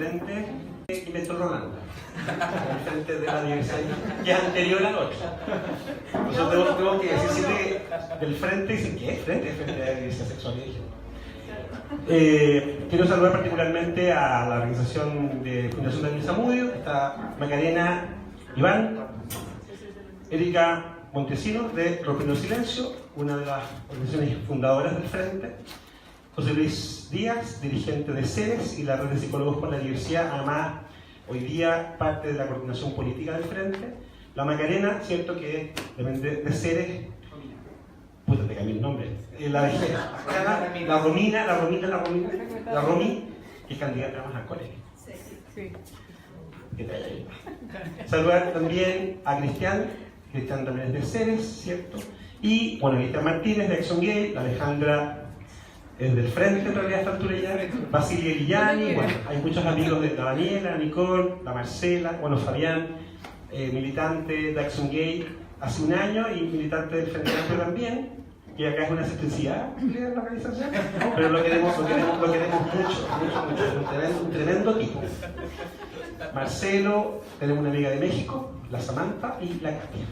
frente que inventó Rolando, el frente de la diversidad, que es anterior al otro. Nosotros tengo que decir que del frente, dicen que es frente de la diversidad sexual y de género. Quiero saludar particularmente a la organización de Fundación Daniel Zamudio, está Macarena Iván, Erika Montesino de Rompiendo Silencio, una de las organizaciones fundadoras del Frente, José Luis Díaz, dirigente de CERES y la Red de Psicólogos por la Diversidad, además hoy día parte de la coordinación política del Frente, la Macarena, cierto que depende de CERES, puta, te cambié el nombre, la Romy, que es candidata más al colegio. Sí. ¿Qué tal ahí? Saludar también a Cristian también es de CERES, ¿cierto? Y, bueno, Cristian Martínez de Acción Gay, la Alejandra es del Frente en realidad a esta altura ya, Basilia Villani, bueno, hay muchos amigos de la Daniela, la Nicole, la Marcela, bueno, Fabián, militante de Acción Gay hace un año y militante del Frente Amplio también, que acá es una excentricidad de la organización, pero lo queremos mucho, un tremendo tipo. Marcelo, tenemos una amiga de México, la Samantha y la Katia.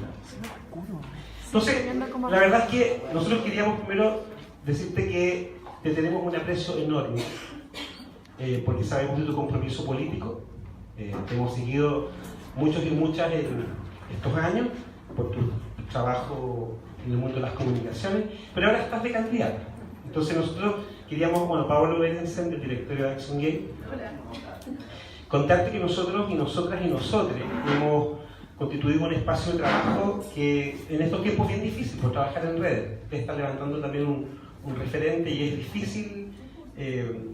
Entonces, la verdad es que nosotros queríamos primero decirte que te tenemos un aprecio enorme, porque sabemos de tu compromiso político, te hemos seguido muchos y muchas en estos años por tu trabajo en el mundo de las comunicaciones, pero ahora estás de candidata. Entonces nosotros queríamos, bueno, Paolo Berensen, del directorio de Acción Gay, contarte que nosotros y nosotras y nosotres hemos constituido un espacio de trabajo que en estos tiempos es bien difícil por trabajar en redes. Te está levantando también un referente y es difícil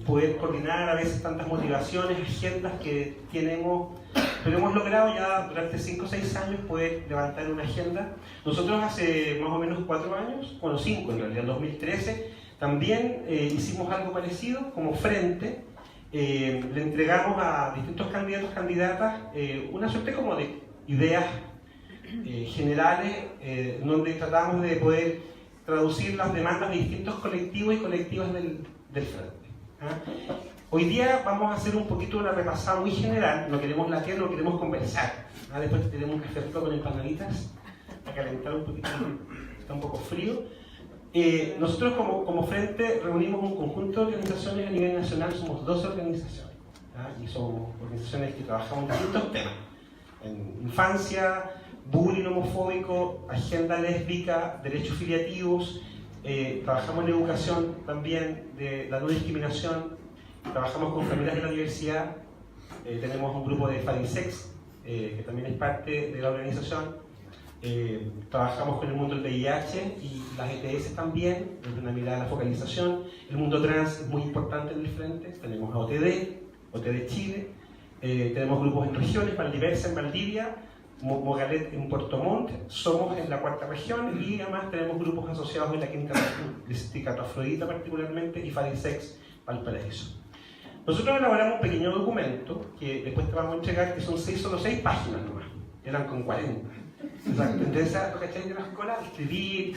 poder coordinar a veces tantas motivaciones, agendas que tenemos, pero hemos logrado ya durante 5 o 6 años poder levantar una agenda. Nosotros hace más o menos 4 años, bueno 5 en realidad, en 2013, también hicimos algo parecido como Frente. Le entregamos a distintos candidatos, candidatas, una suerte como de ideas generales, donde tratamos de poder traducir las demandas de distintos colectivos y colectivas del Frente. Hoy día vamos a hacer un poquito una repasada muy general, no queremos latear, no queremos conversar. Después tenemos que hacerlo con empanaditas para calentar un poquito, está un poco frío. Nosotros como Frente reunimos un conjunto de organizaciones a nivel nacional, somos 12 organizaciones, y somos organizaciones que trabajamos en distintos temas, en infancia, bullying homofóbico, agenda lésbica, derechos filiativos, trabajamos en educación también de la no discriminación, trabajamos con familias de la diversidad, tenemos un grupo de Farisex, que también es parte de la organización. Trabajamos con el mundo del VIH y las ETS también, desde una mirada a la focalización. El mundo trans es muy importante en el Frente, tenemos a OTD Chile, tenemos grupos en regiones, Valdiversa en Valdivia, Mogalet en Puerto Montt, Somos en la 4ª región y además tenemos grupos asociados en la 5ª región, de Sindicato Afrodita particularmente y Farisex Valparaíso. Nosotros elaboramos un pequeño documento que después te vamos a entregar, que son solo 6 páginas nomás, eran con 40. Exacto, entonces lo que hay de las colas, escribir,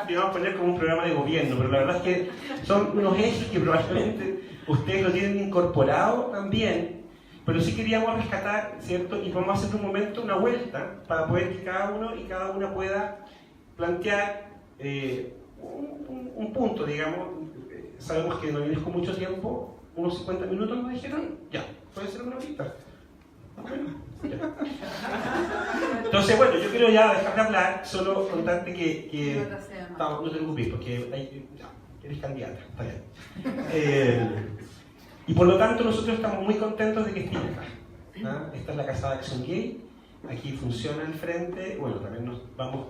y vamos a poner como un programa de gobierno, pero la verdad es que son unos ejes que probablemente ustedes lo tienen incorporado también, pero sí queríamos rescatar, ¿cierto? Y vamos a hacer un momento una vuelta para poder que cada uno y cada una pueda plantear un punto, digamos. Sabemos que no vienes con mucho tiempo, unos 50 minutos nos dijeron, ya, puede ser una horita. Bueno, ya. Entonces, bueno, yo quiero ya dejar de hablar, solo contarte que no te preocupes, porque eres candidata, está bien. Y por lo tanto nosotros estamos muy contentos de que estés acá. Esta es la Casa de Acción Gay, aquí funciona el Frente, bueno, también nos vamos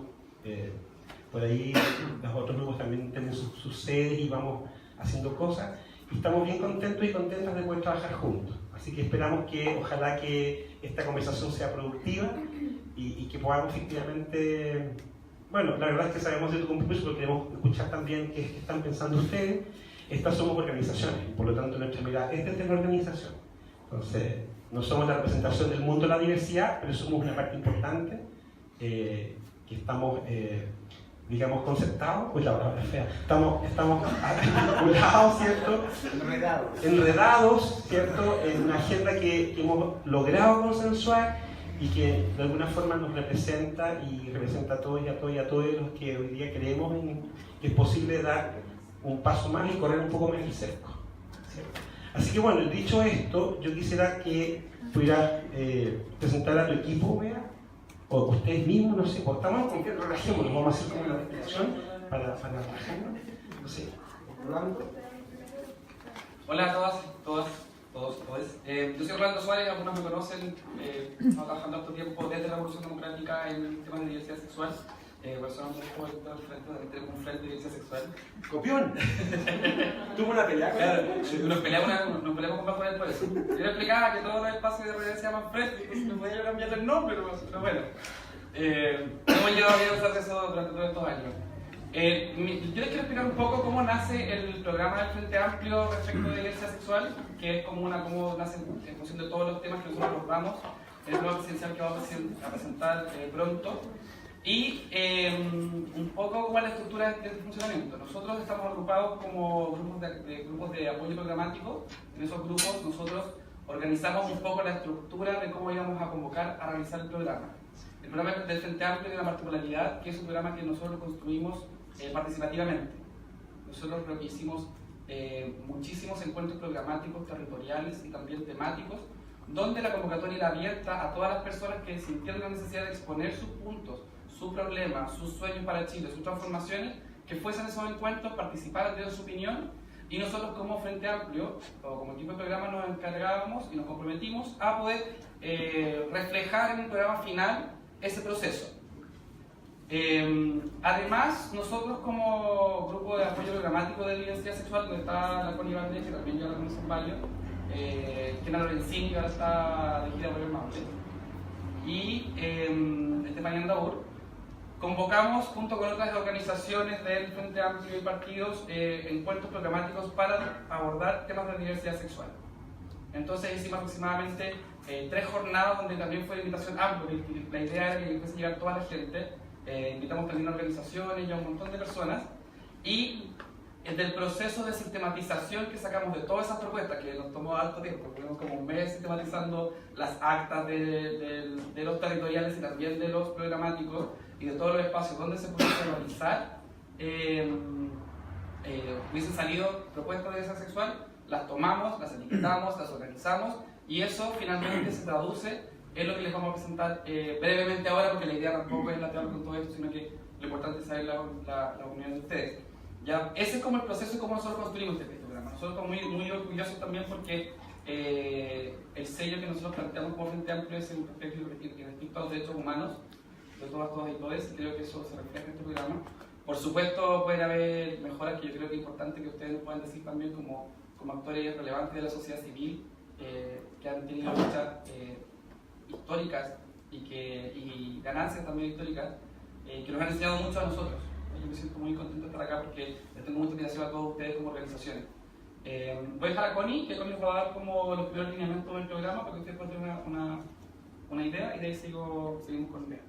por ahí, los otros grupos también tienen sus sedes y vamos haciendo cosas, y estamos bien contentos y contentas de poder trabajar juntos. Así que esperamos que, ojalá que esta conversación sea productiva y que podamos efectivamente, bueno, la verdad es que sabemos de tu compromiso, pero queremos escuchar también qué están pensando ustedes. Estas somos organizaciones, y por lo tanto nuestra mirada es desde la organización. Entonces, no somos la representación del mundo de la diversidad, pero somos una parte importante que estamos digamos, concertados, pues la palabra es fea, estamos articulados, ¿cierto? Enredados, ¿cierto? En una agenda que hemos logrado consensuar y que de alguna forma nos representa y representa a todos y a todos y a todos los que hoy día creemos que es posible dar un paso más y correr un poco más el cerco, ¿cierto? Así que bueno, dicho esto, yo quisiera que pudiera presentar a tu equipo, ¿vea? O ustedes mismos, no sé, pues estamos con que relajémonos, vamos a hacer como una respiración para relajarnos. No sé, Rolando. Hola a todos. Yo soy Rolando Suárez, algunos me conocen, estamos trabajando harto tiempo desde la Revolución Democrática en temas de diversidad sexual. Personalmente tenemos un frente de diversidad sexual. ¡Copión! ¿Tuvo una pelea? Claro, nos peleamos con Bajo por eso. Yo le explicaba que todos los espacios de realidad se llaman frente, entonces me podía cambiar el nombre, pero bueno. Hemos llevado bien a usar eso durante todos estos años. Yo les quiero explicar un poco cómo nace el programa del Frente Amplio respecto de diversidad sexual, que es cómo nace en función de todos los temas que nosotros abordamos en el programa presidencial que vamos a presentar pronto. Y un poco cómo es la estructura de funcionamiento. Nosotros estamos agrupados como grupos de apoyo programático. En esos grupos nosotros organizamos un poco la estructura de cómo íbamos a convocar a realizar el programa. El programa del Frente Amplio tiene la particularidad que es un programa que nosotros construimos participativamente. Nosotros creo que hicimos muchísimos encuentros programáticos, territoriales y también temáticos, donde la convocatoria era abierta a todas las personas que sintieron la necesidad de exponer sus puntos, sus problemas, sus sueños para Chile, sus transformaciones, que fuesen esos encuentros, participaran de su opinión, y nosotros como Frente Amplio, o como equipo de programa, nos encargábamos y nos comprometimos a poder reflejar en un programa final ese proceso. Además, nosotros como grupo de apoyo programático de diversidad sexual, donde está la Connie Valdés, que también ya la conocen varios, Kena Lorenzini, que ahora está dirigida por el Maule, y Esteban Yandaur, convocamos junto con otras organizaciones del Frente Amplio y partidos encuentros programáticos para abordar temas de diversidad sexual. Entonces hicimos aproximadamente 3 jornadas donde también fue de invitación amplia. La idea era que fuese llegar toda la gente. Invitamos también a organizaciones y a un montón de personas. Y del proceso de sistematización que sacamos de todas esas propuestas, que nos tomó alto tiempo, tuvimos como un mes sistematizando las actas de los territoriales y también de los programáticos y de todos los espacios donde se pudiese realizar, hubiesen salido propuestas de diversidad sexual, las tomamos, las etiquetamos, las organizamos y eso finalmente se traduce en lo que les vamos a presentar brevemente ahora, porque la idea tampoco es lateral con todo esto, sino que lo importante es saber la opinión de ustedes. ¿Ya? Ese es como el proceso y cómo nosotros construimos este programa. Nosotros estamos muy orgullosos también porque el sello que nosotros planteamos como Frente Amplio es el respecto a los derechos humanos de todas y todos, y creo que eso se refleja en este programa. Por supuesto pueden haber mejoras que yo creo que es importante que ustedes nos puedan decir también como actores relevantes de la sociedad civil que han tenido luchas históricas y ganancias también históricas que nos han enseñado mucho a nosotros. Yo me siento muy contento de estar acá porque les tengo mucha admiración a todos ustedes como organizaciones. Voy a dejar a Connie, que Connie nos va a dar como los primeros lineamientos del programa para que ustedes puedan tener una idea y de ahí seguimos con la idea.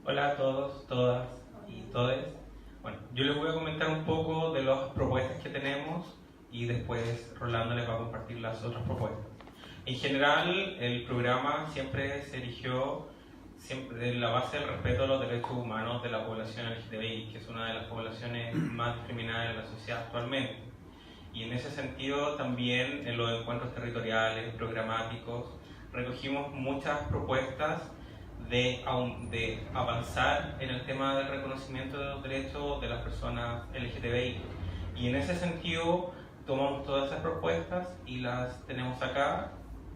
Hola a todos, todas y todes. Bueno, yo les voy a comentar un poco de las propuestas que tenemos y después Rolando les va a compartir las otras propuestas. En general, el programa siempre se erigió siempre en la base del respeto a los derechos humanos de la población LGTBI, que es una de las poblaciones más discriminadas en la sociedad actualmente. Y en ese sentido también en los encuentros territoriales, programáticos, recogimos muchas propuestas de avanzar en el tema del reconocimiento de los derechos de las personas LGTBI. Y en ese sentido tomamos todas esas propuestas y las tenemos acá.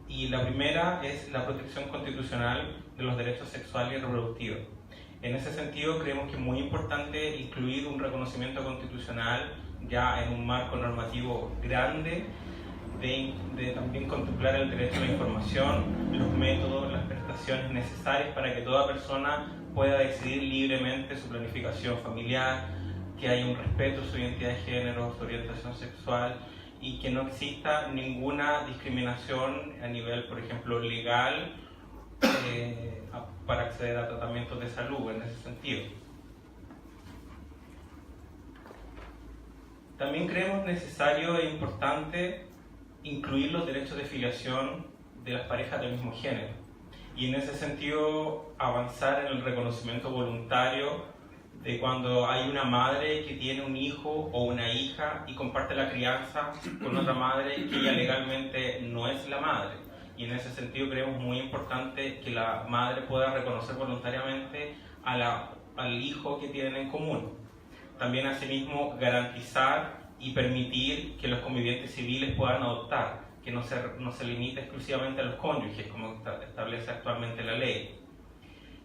Y la primera es la protección constitucional de los derechos sexuales y reproductivos. En ese sentido creemos que es muy importante incluir un reconocimiento constitucional ya en un marco normativo grande, de también contemplar el derecho a la información, los métodos, las prestaciones necesarias para que toda persona pueda decidir libremente su planificación familiar, que haya un respeto a su identidad de género, su orientación sexual y que no exista ninguna discriminación a nivel, por ejemplo, legal para acceder a tratamientos de salud en ese sentido. También creemos necesario e importante incluir los derechos de filiación de las parejas del mismo género y en ese sentido avanzar en el reconocimiento voluntario de cuando hay una madre que tiene un hijo o una hija y comparte la crianza con otra madre que ella legalmente no es la madre. Y en ese sentido creemos muy importante que la madre pueda reconocer voluntariamente al hijo que tienen en común. También asimismo garantizar y permitir que los convivientes civiles puedan adoptar, que no se limite exclusivamente a los cónyuges como establece actualmente la ley.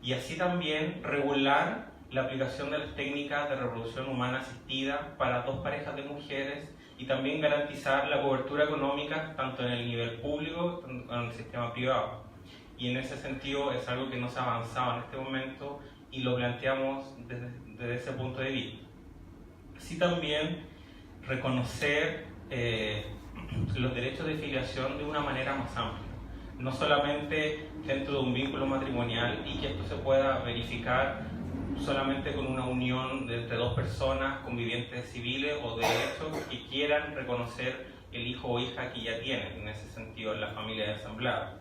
Y así también regular la aplicación de las técnicas de reproducción humana asistida para 2 parejas de mujeres y también garantizar la cobertura económica tanto en el nivel público como en el sistema privado. Y en ese sentido es algo que no se ha avanzado en este momento y lo planteamos desde ese punto de vista. Así también reconocer los derechos de filiación de una manera más amplia, no solamente dentro de un vínculo matrimonial y que esto se pueda verificar solamente con una unión entre 2 personas convivientes civiles o de hecho que quieran reconocer el hijo o hija que ya tienen, en ese sentido la familia de asamblea.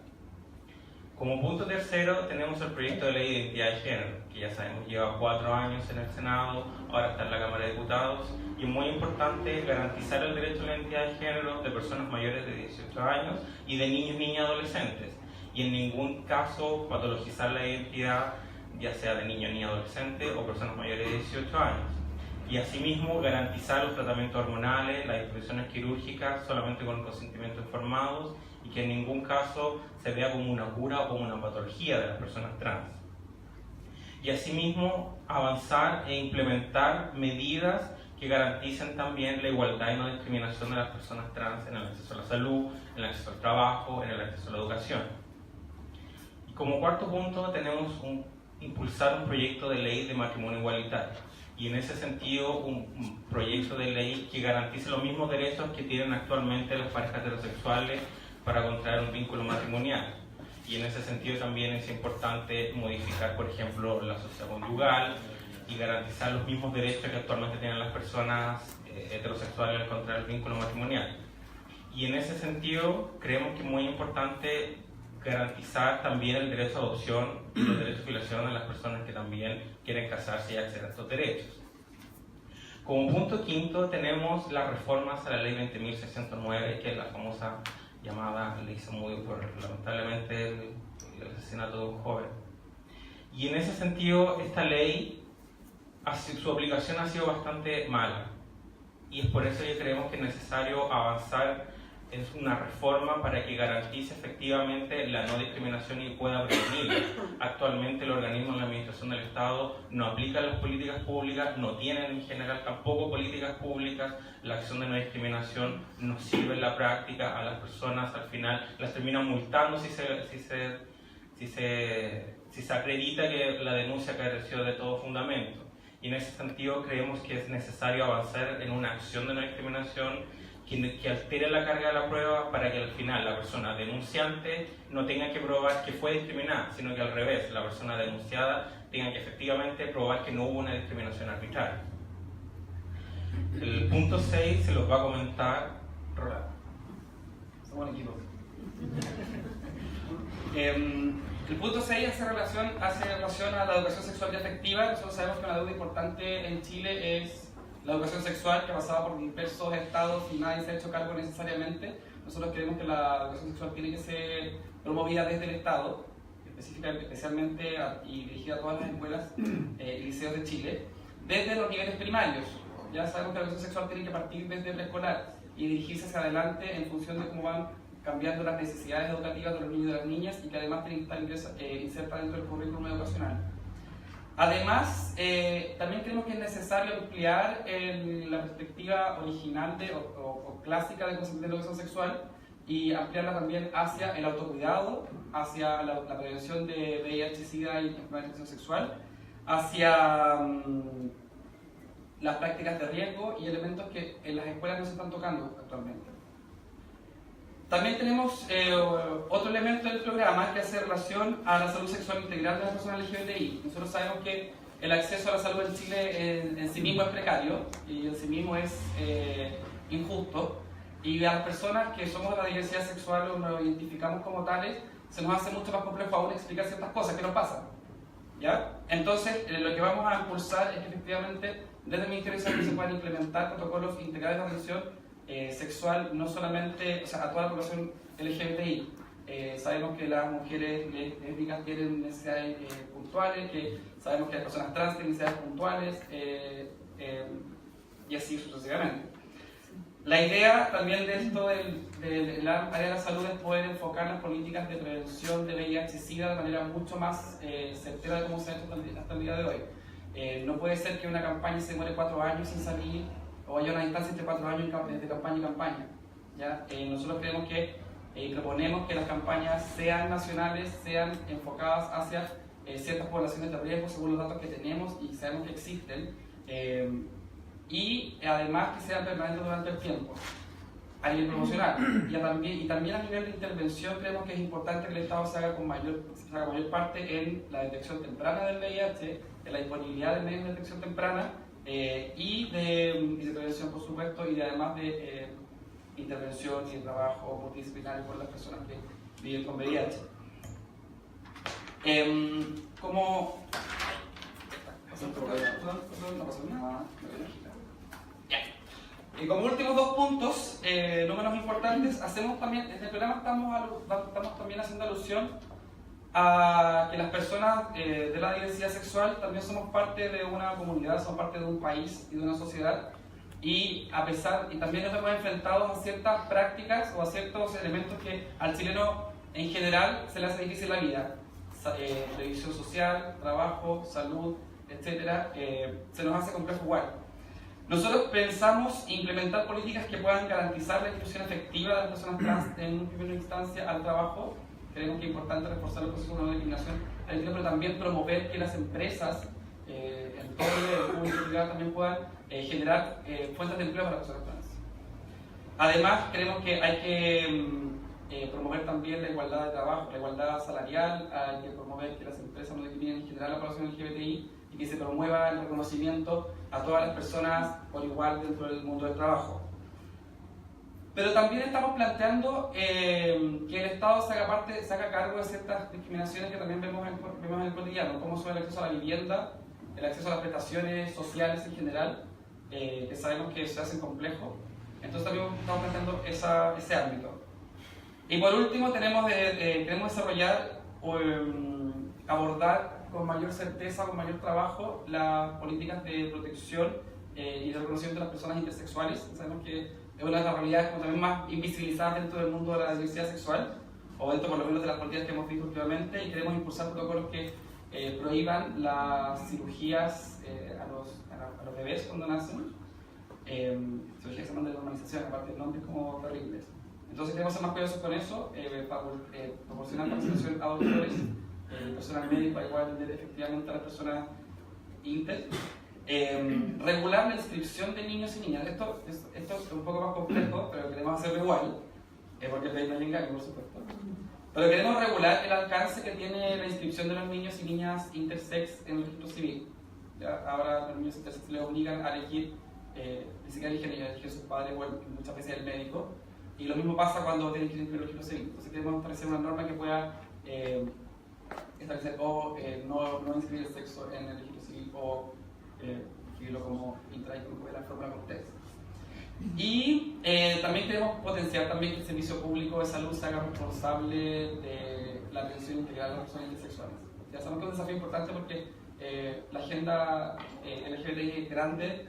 Como punto tercero tenemos el proyecto de ley de identidad de género, que ya sabemos lleva 4 años en el Senado, ahora está en la Cámara de Diputados, y es muy importante garantizar el derecho a la identidad de género de personas mayores de 18 años y de niños, niñas y adolescentes, y en ningún caso patologizar la identidad, ya sea de niño, niña, adolescente o personas mayores de 18 años. Y asimismo garantizar los tratamientos hormonales, las disposiciones quirúrgicas solamente con consentimientos informados y que en ningún caso se vea como una cura o como una patología de las personas trans. Y asimismo avanzar e implementar medidas que garanticen también la igualdad y no discriminación de las personas trans en el acceso a la salud, en el acceso al trabajo, en el acceso a la educación. Y como cuarto punto tenemos impulsar un proyecto de ley de matrimonio igualitario. Y en ese sentido, un proyecto de ley que garantice los mismos derechos que tienen actualmente las parejas heterosexuales para contraer un vínculo matrimonial. Y en ese sentido también es importante modificar, por ejemplo, la sociedad conyugal y garantizar los mismos derechos que actualmente tienen las personas heterosexuales al contraer el vínculo matrimonial. Y en ese sentido, creemos que es muy importante garantizar también el derecho a adopción y los derechos de filiación de las personas que también quieren casarse y acceder a estos derechos. Como punto quinto tenemos las reformas a la ley 20.609, que es la famosa llamada ley Zamudio por lamentablemente el asesinato de un joven. Y en ese sentido esta ley, su aplicación ha sido bastante mala y es por eso que creemos que es necesario avanzar es una reforma para que garantice efectivamente la no discriminación y pueda prevenirla. Actualmente el organismo de la Administración del Estado no aplica las políticas públicas, no tienen en general tampoco políticas públicas, la acción de no discriminación no sirve en la práctica, a las personas al final las terminan multando si se acredita que la denuncia careció de todo fundamento. Y en ese sentido creemos que es necesario avanzar en una acción de no discriminación que altere la carga de la prueba para que al final la persona denunciante no tenga que probar que fue discriminada, sino que al revés, la persona denunciada tenga que efectivamente probar que no hubo una discriminación arbitraria. El punto 6 se los va a comentar Rolando. Somos un equipo. El punto 6 hace relación a la educación sexual y afectiva. Nosotros sabemos que una deuda importante en Chile es la educación sexual, que pasaba por diversos estados y nadie se ha hecho cargo necesariamente. Nosotros creemos que la educación sexual tiene que ser promovida desde el Estado, especialmente y dirigida a todas las escuelas y liceos de Chile, desde los niveles primarios. Ya sabemos que la educación sexual tiene que partir desde preescolar y dirigirse hacia adelante en función de cómo van cambiando las necesidades educativas de los niños y de las niñas y que además tiene que estar inserta dentro del currículum educacional. Además, también creemos que es necesario ampliar la perspectiva original o clásica de la educación sexual y ampliarla también hacia el autocuidado, hacia la prevención de VIH, SIDA y enfermedad de transmisión sexual, hacia las prácticas de riesgo y elementos que en las escuelas no se están tocando actualmente. También tenemos otro elemento del programa que hace relación a la salud sexual integral de las personas LGBTI. Nosotros sabemos que el acceso a la salud en Chile en sí mismo es precario y en sí mismo es injusto, y a las personas que somos de la diversidad sexual o nos identificamos como tales, se nos hace mucho más complejo aún explicar ciertas cosas que nos pasan, ¿ya? Entonces, lo que vamos a impulsar es que efectivamente desde el Ministerio de Salud se puedan implementar protocolos integrales de atención sexual, no solamente, o sea, a toda la población LGBTI. Sabemos que las mujeres lésbicas tienen necesidades puntuales, que sabemos que las personas trans tienen necesidades puntuales, y así sucesivamente. La idea también de esto del área de la salud es poder enfocar las políticas de prevención de VIH-Sida de manera mucho más certera de cómo se ha hecho hasta el día de hoy. No puede ser que una campaña se demore 4 años sin salir, o haya una distancia entre 4 años de campaña y campaña, ¿ya? Nosotros creemos que proponemos que las campañas sean nacionales, sean enfocadas hacia ciertas poblaciones de riesgo según los datos que tenemos y sabemos que existen, y además que sean permanentes durante el tiempo a nivel promocional, y también a nivel de intervención. Creemos que es importante que el Estado se haga mayor parte en la detección temprana del VIH, en la disponibilidad de medios de detección temprana y de prevención, por supuesto, y además de intervención y trabajo multidisciplinario por las personas que viven con VIH. Como... No pasó nada. Y como últimos 2 puntos, no menos importantes, hacemos también, en el programa estamos también haciendo alusión a que las personas de la diversidad sexual también somos parte de una comunidad, somos parte de un país y de una sociedad, y también nos hemos enfrentado a ciertas prácticas o a ciertos elementos que al chileno en general se le hace difícil la vida. Previsión social, trabajo, salud, etc. Se nos hace complejo igual. Nosotros pensamos implementar políticas que puedan garantizar la inclusión efectiva de las personas trans en primera instancia al trabajo. Creemos que es importante reforzar el proceso de no discriminación, pero también promover que las empresas en todo el público y privado también puedan generar fuentes de empleo para las personas trans. Además, creemos que hay que promover también la igualdad de trabajo, la igualdad salarial, hay que promover que las empresas no discriminen en general a la población LGBTI y que se promueva el reconocimiento a todas las personas por igual dentro del mundo del trabajo. Pero también estamos planteando que el Estado se haga cargo de ciertas discriminaciones que también vemos en el cotidiano, como son el acceso a la vivienda, el acceso a las prestaciones sociales en general, que sabemos que se hacen complejos. Entonces también estamos planteando ese ámbito. Y por último queremos desarrollar o abordar con mayor certeza, con mayor trabajo, las políticas de protección y de reconocimiento de las personas intersexuales. Sabemos que es una de las realidades como también más invisibilizadas dentro del mundo de la diversidad sexual, o dentro por lo menos de las políticas que hemos visto últimamente, y queremos impulsar protocolos que prohíban las cirugías a los bebés cuando nacen, cirugías que se llaman de normalización, aparte de nombres como terribles. Entonces queremos ser más cuidadosos con eso, para proporcionar capacitación a doctores, personal médico, para igual atender efectivamente a las personas inter. Regular la inscripción de niños y niñas. Esto es un poco más complejo, pero queremos hacerlo igual, porque el no hay engaño, por supuesto. Pero queremos regular el alcance que tiene la inscripción de los niños y niñas intersex en el registro civil. ¿Ya? Ahora los niños intersex les obligan a elegir, ni siquiera eligen sus padres o muchas veces el médico. Y lo mismo pasa cuando tienen que inscribir el registro civil. Entonces queremos establecer una norma que pueda establecer no inscribir el sexo en el registro civil o escribirlo como intraícono de la fórmula Cortés. Y también queremos potenciar también que el servicio público de salud se haga responsable de la atención integral de las personas intersexuales. Ya sabemos que es un desafío importante porque la agenda LGBTI es grande,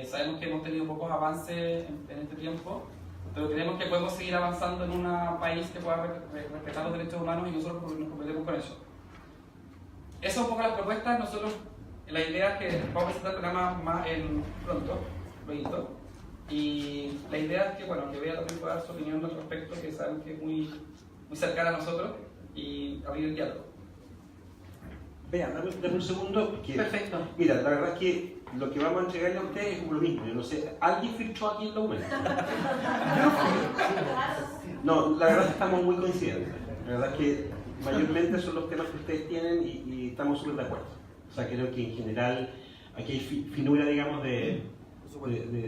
sabemos que hemos tenido pocos avances en este tiempo, pero creemos que podemos seguir avanzando en un país que pueda respetar los derechos humanos y nosotros nos comprometemos con eso. Esas son un poco las propuestas. Nosotros, la idea es que vamos a presentar el programa más pronto, luego. Y la idea es que, bueno, que Bea también pueda dar su opinión al respecto, que sabemos que es muy cercana a nosotros, y abrir el diálogo. Bea, dame un segundo. Perfecto. Mira, la verdad es que lo que vamos a entregarle a ustedes es lo mismo. Yo no sé, ¿alguien filtró aquí en la UMED? No, la verdad es que estamos muy coincidentes. La verdad es que mayormente son los temas que ustedes tienen y estamos súper de acuerdo. O sea, creo que en general aquí hay finura, digamos, de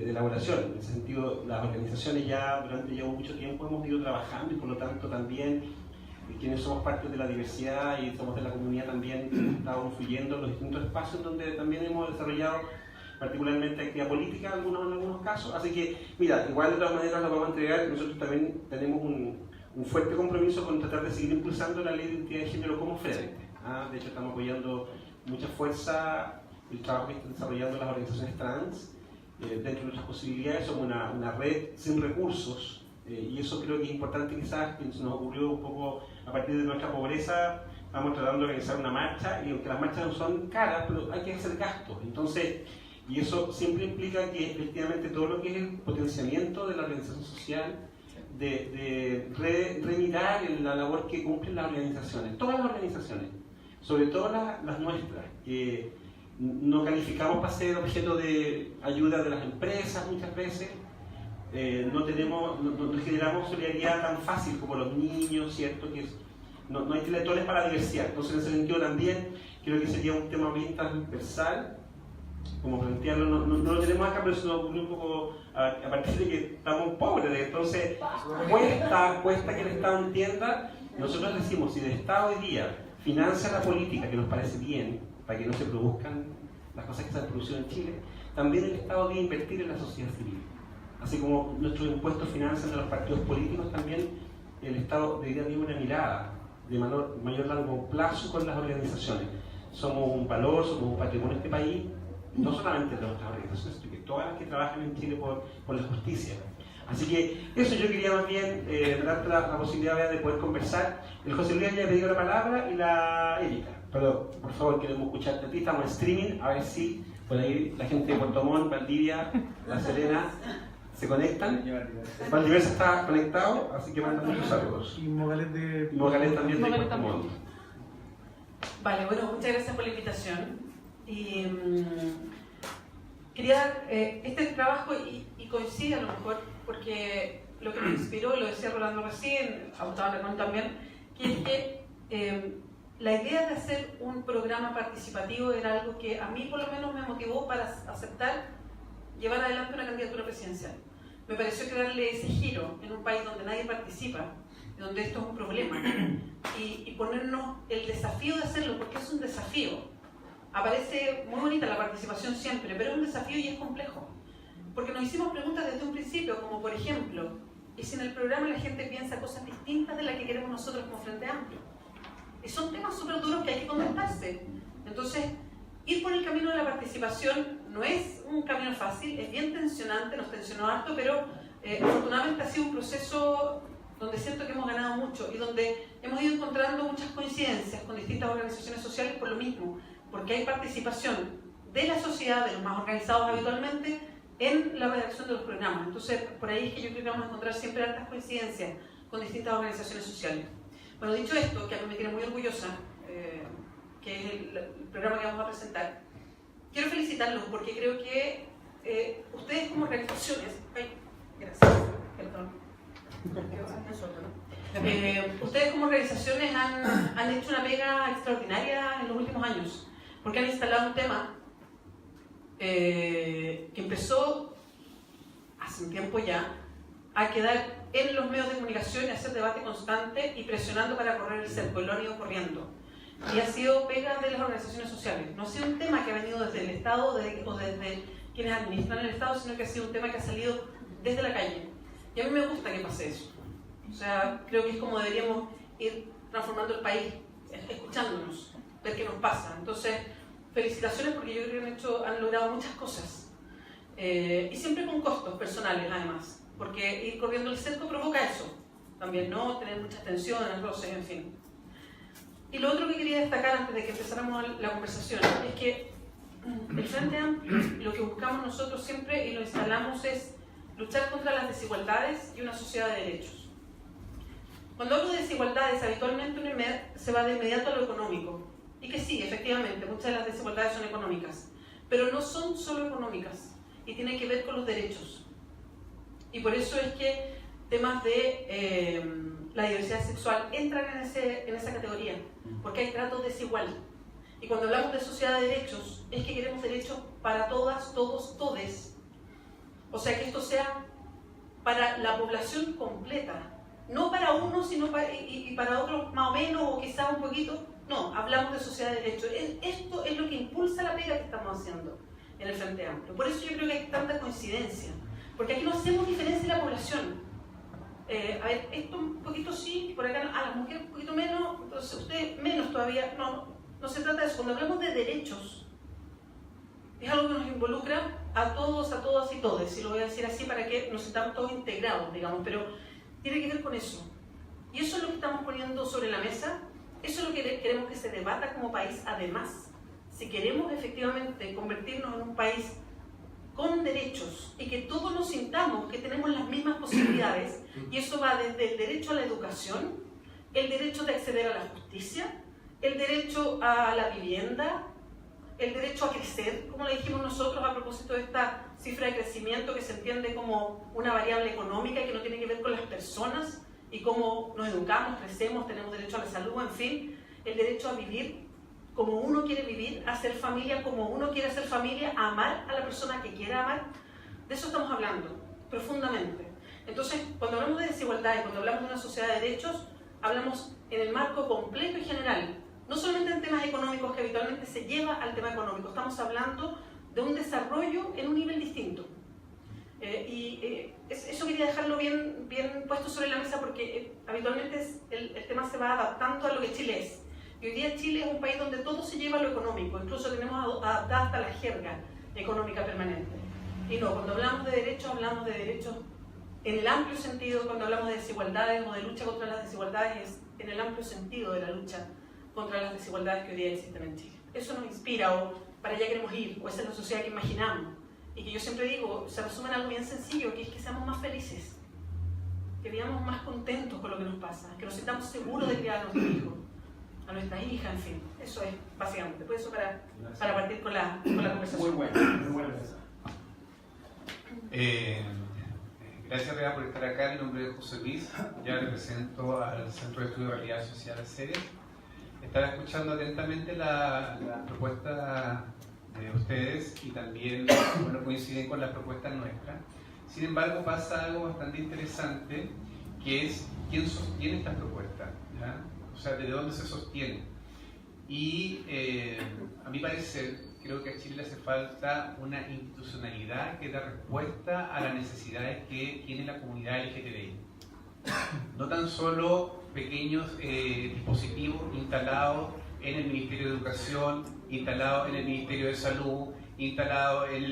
elaboración. En ese sentido, las organizaciones ya durante mucho tiempo hemos ido trabajando y por lo tanto también quienes somos parte de la diversidad y somos de la comunidad también hemos estado influyendo en los distintos espacios donde también hemos desarrollado particularmente actividad política en algunos casos. Así que, mira, igual de todas maneras lo vamos a entregar. Nosotros también tenemos un fuerte compromiso con tratar de seguir impulsando la ley de identidad de género como frente. De hecho, estamos apoyando mucha fuerza el trabajo que están desarrollando las organizaciones trans. Dentro de nuestras posibilidades somos una red sin recursos y eso creo que es importante quizás, que se nos ocurrió un poco a partir de nuestra pobreza. Estamos tratando de organizar una marcha y aunque las marchas no son caras, pero hay que hacer gastos. Entonces, y eso siempre implica que efectivamente todo lo que es el potenciamiento de la organización social, de remirar en la labor que cumplen las organizaciones, todas las organizaciones, sobre todo las nuestras, que no calificamos para ser objeto de ayuda de las empresas muchas veces, no generamos solidaridad tan fácil como los niños, ¿cierto? Que no hay teletones para la diversidad. Entonces, en ese sentido también creo que sería un tema bien transversal, como plantearlo, no lo tenemos acá, pero se nos ocurrió un poco a partir de que estamos pobres, entonces cuesta que el Estado entienda. Nosotros decimos, si el Estado hoy día financia la política, que nos parece bien, para que no se produzcan las cosas que se han producido en Chile, también el Estado debe invertir en la sociedad civil. Así como nuestros impuestos financian a los partidos políticos, también el Estado debería tener una mirada de mayor largo plazo con las organizaciones. Somos un valor, somos un patrimonio de este país, no solamente de nuestras organizaciones, sino que todas las que trabajan en Chile por la justicia. Así que eso yo quería más bien darte la posibilidad de poder conversar. El José Luis ya ha pedido la palabra y la Erika. Pero por favor queremos escucharte a ti, estamos en streaming, a ver si por ahí la gente de Puerto Montt, Valdivia, La Serena se conectan. Valdivia está conectado, así que manda muchos saludos. Y Mogalet también de Puerto Montt. Vale, bueno, muchas gracias por la invitación. Y quería este trabajo y coincide a lo mejor porque lo que me inspiró, lo decía Rolando recién, a Gustavo Alarcón también, que es que la idea de hacer un programa participativo era algo que a mí por lo menos me motivó para aceptar llevar adelante una candidatura presidencial. Me pareció que darle ese giro en un país donde nadie participa, donde esto es un problema, y ponernos el desafío de hacerlo, porque es un desafío. Aparece muy bonita la participación siempre, pero es un desafío y es complejo. Porque nos hicimos preguntas desde un principio, como por ejemplo, ¿y si en el programa la gente piensa cosas distintas de las que queremos nosotros como Frente Amplio? Y son temas súper duros que hay que contestarse. Entonces, ir por el camino de la participación no es un camino fácil, es bien tensionante, nos tensionó harto, pero afortunadamente ha sido un proceso donde siento que hemos ganado mucho y donde hemos ido encontrando muchas coincidencias con distintas organizaciones sociales por lo mismo, porque hay participación de la sociedad, de los más organizados habitualmente, en la redacción de los programas. Entonces, por ahí es que yo creo que vamos a encontrar siempre altas coincidencias con distintas organizaciones sociales. Bueno, dicho esto, que a mí me tiene muy orgullosa, que es el programa que vamos a presentar, quiero felicitarlos porque creo que ustedes como organizaciones... gracias, perdón. Ustedes como organizaciones han hecho una pega extraordinaria en los últimos años, porque han instalado un tema que empezó hace un tiempo ya a quedar en los medios de comunicación y hacer debate constante y presionando para correr el cerco, y lo han ido corriendo. Y ha sido pega de las organizaciones sociales. No ha sido un tema que ha venido desde el Estado o desde quienes administran el Estado, sino que ha sido un tema que ha salido desde la calle. Y a mí me gusta que pase eso. O sea, creo que es como deberíamos ir transformando el país, escuchándonos, ver qué nos pasa. Entonces, felicitaciones porque yo creo que han logrado muchas cosas. Y siempre con costos personales, además. Porque ir corriendo el cerco provoca eso. También, ¿no? Tener muchas tensiones, roces, en fin. Y lo otro que quería destacar antes de que empezáramos la conversación es que el Frente Amplio, lo que buscamos nosotros siempre y lo instalamos es luchar contra las desigualdades y una sociedad de derechos. Cuando hablo de desigualdades, habitualmente uno se va de inmediato a lo económico. Y que sí, efectivamente, muchas de las desigualdades son económicas. Pero no son solo económicas y tienen que ver con los derechos. Y por eso es que temas de la diversidad sexual entran en esa categoría, porque hay trato desigual. Y cuando hablamos de sociedad de derechos, es que queremos derechos para todas, todos, todes. O sea, que esto sea para la población completa. No para unos sino y para otros más o menos, o quizás un poquito. No, hablamos de sociedad de derechos. Esto es lo que impulsa la pega que estamos haciendo en el Frente Amplio. Por eso yo creo que hay tanta coincidencia. Porque aquí no hacemos diferencia en la población. A ver, esto un poquito sí, por acá a las mujeres un poquito menos, entonces usted menos todavía. No se trata de eso. Cuando hablamos de derechos, es algo que nos involucra a todos, a todas y todes. Y lo voy a decir así para que nos sintamos todos integrados, digamos, pero tiene que ver con eso. Y eso es lo que estamos poniendo sobre la mesa. Eso es lo que queremos que se debata como país. Además, si queremos efectivamente convertirnos en un país con derechos y que todos nos sintamos que tenemos las mismas posibilidades, y eso va desde el derecho a la educación, el derecho de acceder a la justicia, el derecho a la vivienda, el derecho a crecer, como le dijimos nosotros a propósito de esta cifra de crecimiento que se entiende como una variable económica y que no tiene que ver con las personas y cómo nos educamos, crecemos, tenemos derecho a la salud, en fin, el derecho a vivir como uno quiere vivir, a hacer familia como uno quiere hacer familia, a amar a la persona que quiera amar. De eso estamos hablando, profundamente. Entonces, cuando hablamos de desigualdad y cuando hablamos de una sociedad de derechos, hablamos en el marco completo y general. No solamente en temas económicos que habitualmente se lleva al tema económico, estamos hablando de un desarrollo en un nivel distinto. Eso quería dejarlo bien puesto sobre la mesa porque habitualmente el tema se va adaptando a lo que Chile es. Y hoy día Chile es un país donde todo se lleva a lo económico, incluso tenemos adaptada hasta la jerga económica permanente. Y no, cuando hablamos de derechos en el amplio sentido, cuando hablamos de desigualdades o de lucha contra las desigualdades, es en el amplio sentido de la lucha contra las desigualdades que hoy día existen en Chile. Eso nos inspira, o para allá queremos ir, o esa es la sociedad que imaginamos. Y que yo siempre digo, se resume en algo bien sencillo, que es que seamos más felices, que vivamos más contentos con lo que nos pasa, que nos sintamos seguros de criar a nuestros hijos, a nuestras hijas, en fin. Eso es, básicamente. Pues eso para partir con la conversación. Muy buena mesa. Gracias, Rea, por estar acá. Mi nombre es José Luis, ya represento al Centro de Estudio de Realidades Sociales CERES. Estaba escuchando atentamente la propuesta de ustedes y también coinciden con las propuestas nuestras. Sin embargo, pasa algo bastante interesante, que es quién sostiene estas propuestas, ¿ya? O sea, ¿de dónde se sostiene? Y a mi parecer, creo que a Chile le hace falta una institucionalidad que dé respuesta a las necesidades que tiene la comunidad LGTBI. No tan solo pequeños dispositivos instalados en el Ministerio de Educación, instalados en el Ministerio de Salud, instalados en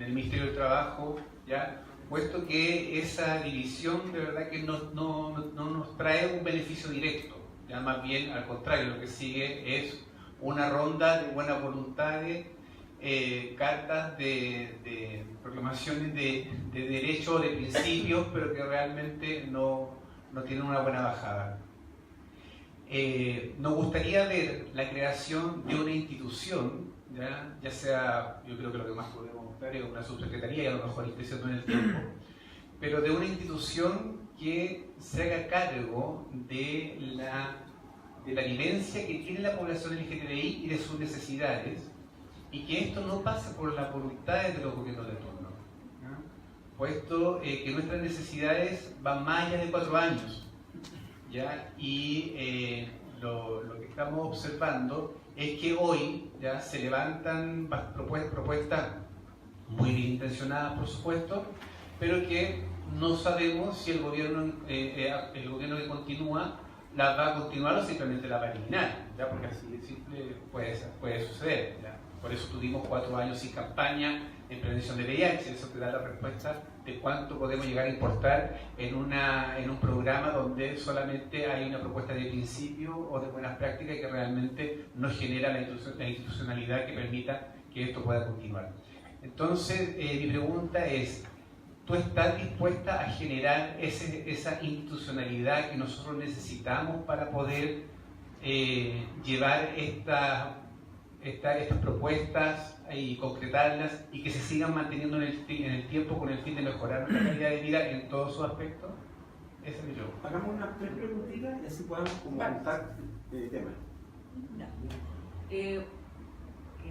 el Ministerio del Trabajo, ¿ya? Puesto que esa división de verdad que no nos trae un beneficio directo, ya más bien al contrario, lo que sigue es una ronda de buenas voluntades, cartas de proclamaciones de derechos, de principios, pero que realmente no tienen una buena bajada. Nos gustaría ver la creación de una institución, ya sea, yo creo que lo que más podemos mostrar es una subsecretaría y a lo mejor creciendo en el tiempo, pero de una institución que se haga cargo de la vivencia que tiene la población LGTBI y de sus necesidades, y que esto no pasa por las voluntades de los gobiernos de turno, ¿no? Puesto que nuestras necesidades van más allá de 4 años, ¿ya? Y lo que estamos observando es que hoy ya se levantan propuestas muy bien intencionadas, por supuesto, pero que no sabemos si el gobierno que continúa la va a continuar o simplemente la va a eliminar, ¿ya? Porque así de simple puede suceder, ¿ya? Por eso tuvimos 4 años sin campaña en prevención de VIH. Eso te da la respuesta de cuánto podemos llegar a importar en un programa donde solamente hay una propuesta de principio o de buenas prácticas que realmente no genera la institucionalidad que permita que esto pueda continuar. Entonces, mi pregunta es, ¿tú estás dispuesta a generar esa institucionalidad que nosotros necesitamos para poder llevar estas propuestas y concretarlas y que se sigan manteniendo en el tiempo con el fin de mejorar nuestra calidad de vida en todos sus aspectos? Esa es mi pregunta. Hagamos unas 3 preguntitas y así podemos comentar el tema.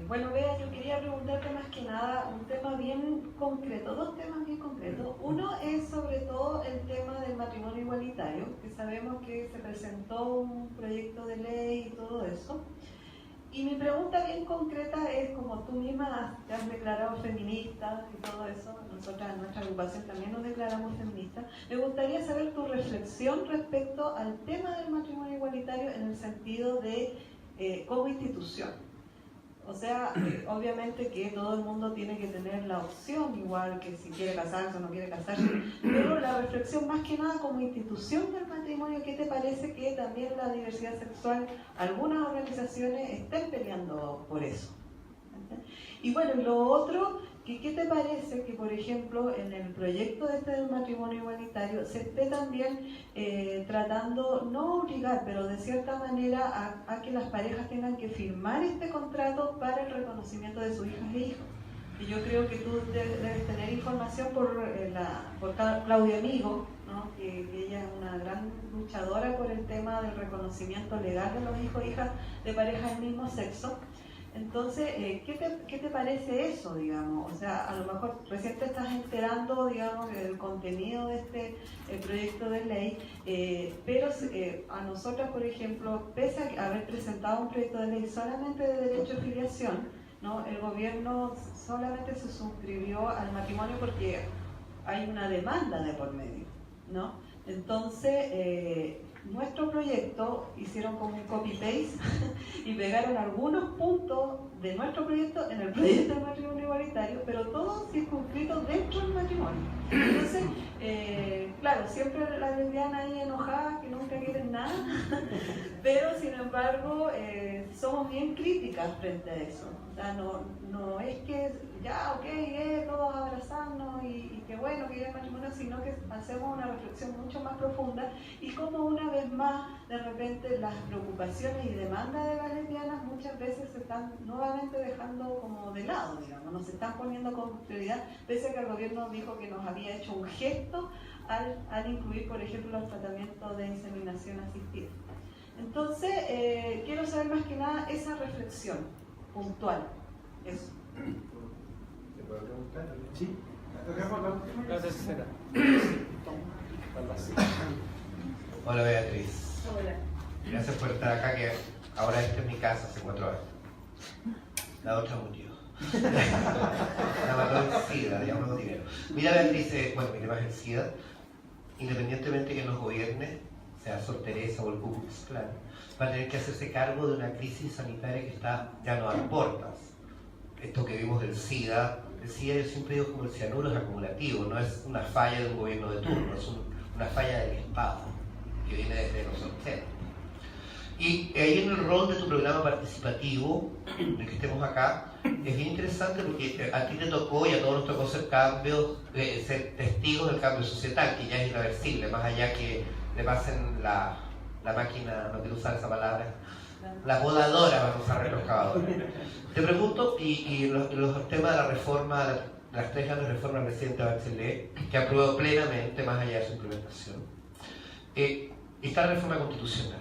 Bueno, Bea, yo quería preguntarte más que nada un tema bien concreto, dos temas bien concretos. Uno es sobre todo el tema del matrimonio igualitario, que sabemos que se presentó un proyecto de ley y todo eso. Y mi pregunta bien concreta es, como tú misma te has declarado feminista y todo eso, nosotras en nuestra agrupación también nos declaramos feministas, me gustaría saber tu reflexión respecto al tema del matrimonio igualitario en el sentido de como institución. O sea, obviamente que todo el mundo tiene que tener la opción, igual que si quiere casarse o no quiere casarse, pero la reflexión más que nada como institución del matrimonio, ¿qué te parece que también la diversidad sexual, algunas organizaciones estén peleando por eso? Y bueno, y lo otro, ¿qué te parece que, por ejemplo, en el proyecto del matrimonio igualitario se esté también tratando, no obligar, pero de cierta manera a que las parejas tengan que firmar este contrato para el reconocimiento de sus hijas e hijos? Y yo creo que tú debes tener información por Claudia Amigo, ¿no? que ella es una gran luchadora por el tema del reconocimiento legal de los hijos e hijas de parejas del mismo sexo. Entonces, ¿qué te parece eso, digamos? O sea, a lo mejor recién te estás enterando, digamos, del contenido de este proyecto de ley, pero a nosotras, por ejemplo, pese a haber presentado un proyecto de ley solamente de derecho de filiación, ¿no? El gobierno solamente se suscribió al matrimonio porque hay una demanda de por medio, ¿no? Entonces, nuestro proyecto hicieron como un copy-paste y pegaron algunos puntos de nuestro proyecto en el proyecto del matrimonio igualitario, pero todo circunscrito dentro del matrimonio. Entonces, claro, siempre la lesbiana ahí enojada, que nunca quieren nada, pero sin embargo somos bien críticas frente a eso. O sea, no es que ya, ok, todos abrazarnos y qué bueno que hay matrimonio, sino que hacemos una reflexión mucho más profunda y como una vez más, de repente, las preocupaciones y demandas de las lesbianas muchas veces se están nuevamente dejando como de lado, digamos, nos están poniendo como prioridad, pese a que el gobierno dijo que nos había hecho un gesto al incluir, por ejemplo, los tratamientos de inseminación asistida. Entonces, quiero saber más que nada esa reflexión puntual. Eso. ¿Se puede preguntar? Sí. Hola Beatriz. Hola. Gracias por estar acá, que ahora esta es mi casa hace 4 años. La otra murió. La mató el SIDA, digamos con dinero. Mira Beatriz, bueno, mi tema es el SIDA. Independientemente que nos gobierne, sea Sor Teresa o el Ku Klux Klan, va a tener que hacerse cargo de una crisis sanitaria que está ya no a las puertas. Esto que vimos del SIDA, el SIDA yo siempre digo como el cianuro es acumulativo, no es una falla de un gobierno de turno, es una falla del Estado, que viene desde los 80. Y ahí en el rol de tu programa participativo, de que estemos acá, es bien interesante porque a ti te tocó y a todos nos tocó ser ser testigos del cambio societal, que ya es irreversible, más allá que le pasen la máquina, no quiero usar esa palabra, la podadora, vamos a usar retroexcavadora. Te pregunto, y los temas de la reforma, las 3 grandes reformas del presidente Bachelet, que aprobó plenamente, más allá de su implementación, está la reforma constitucional.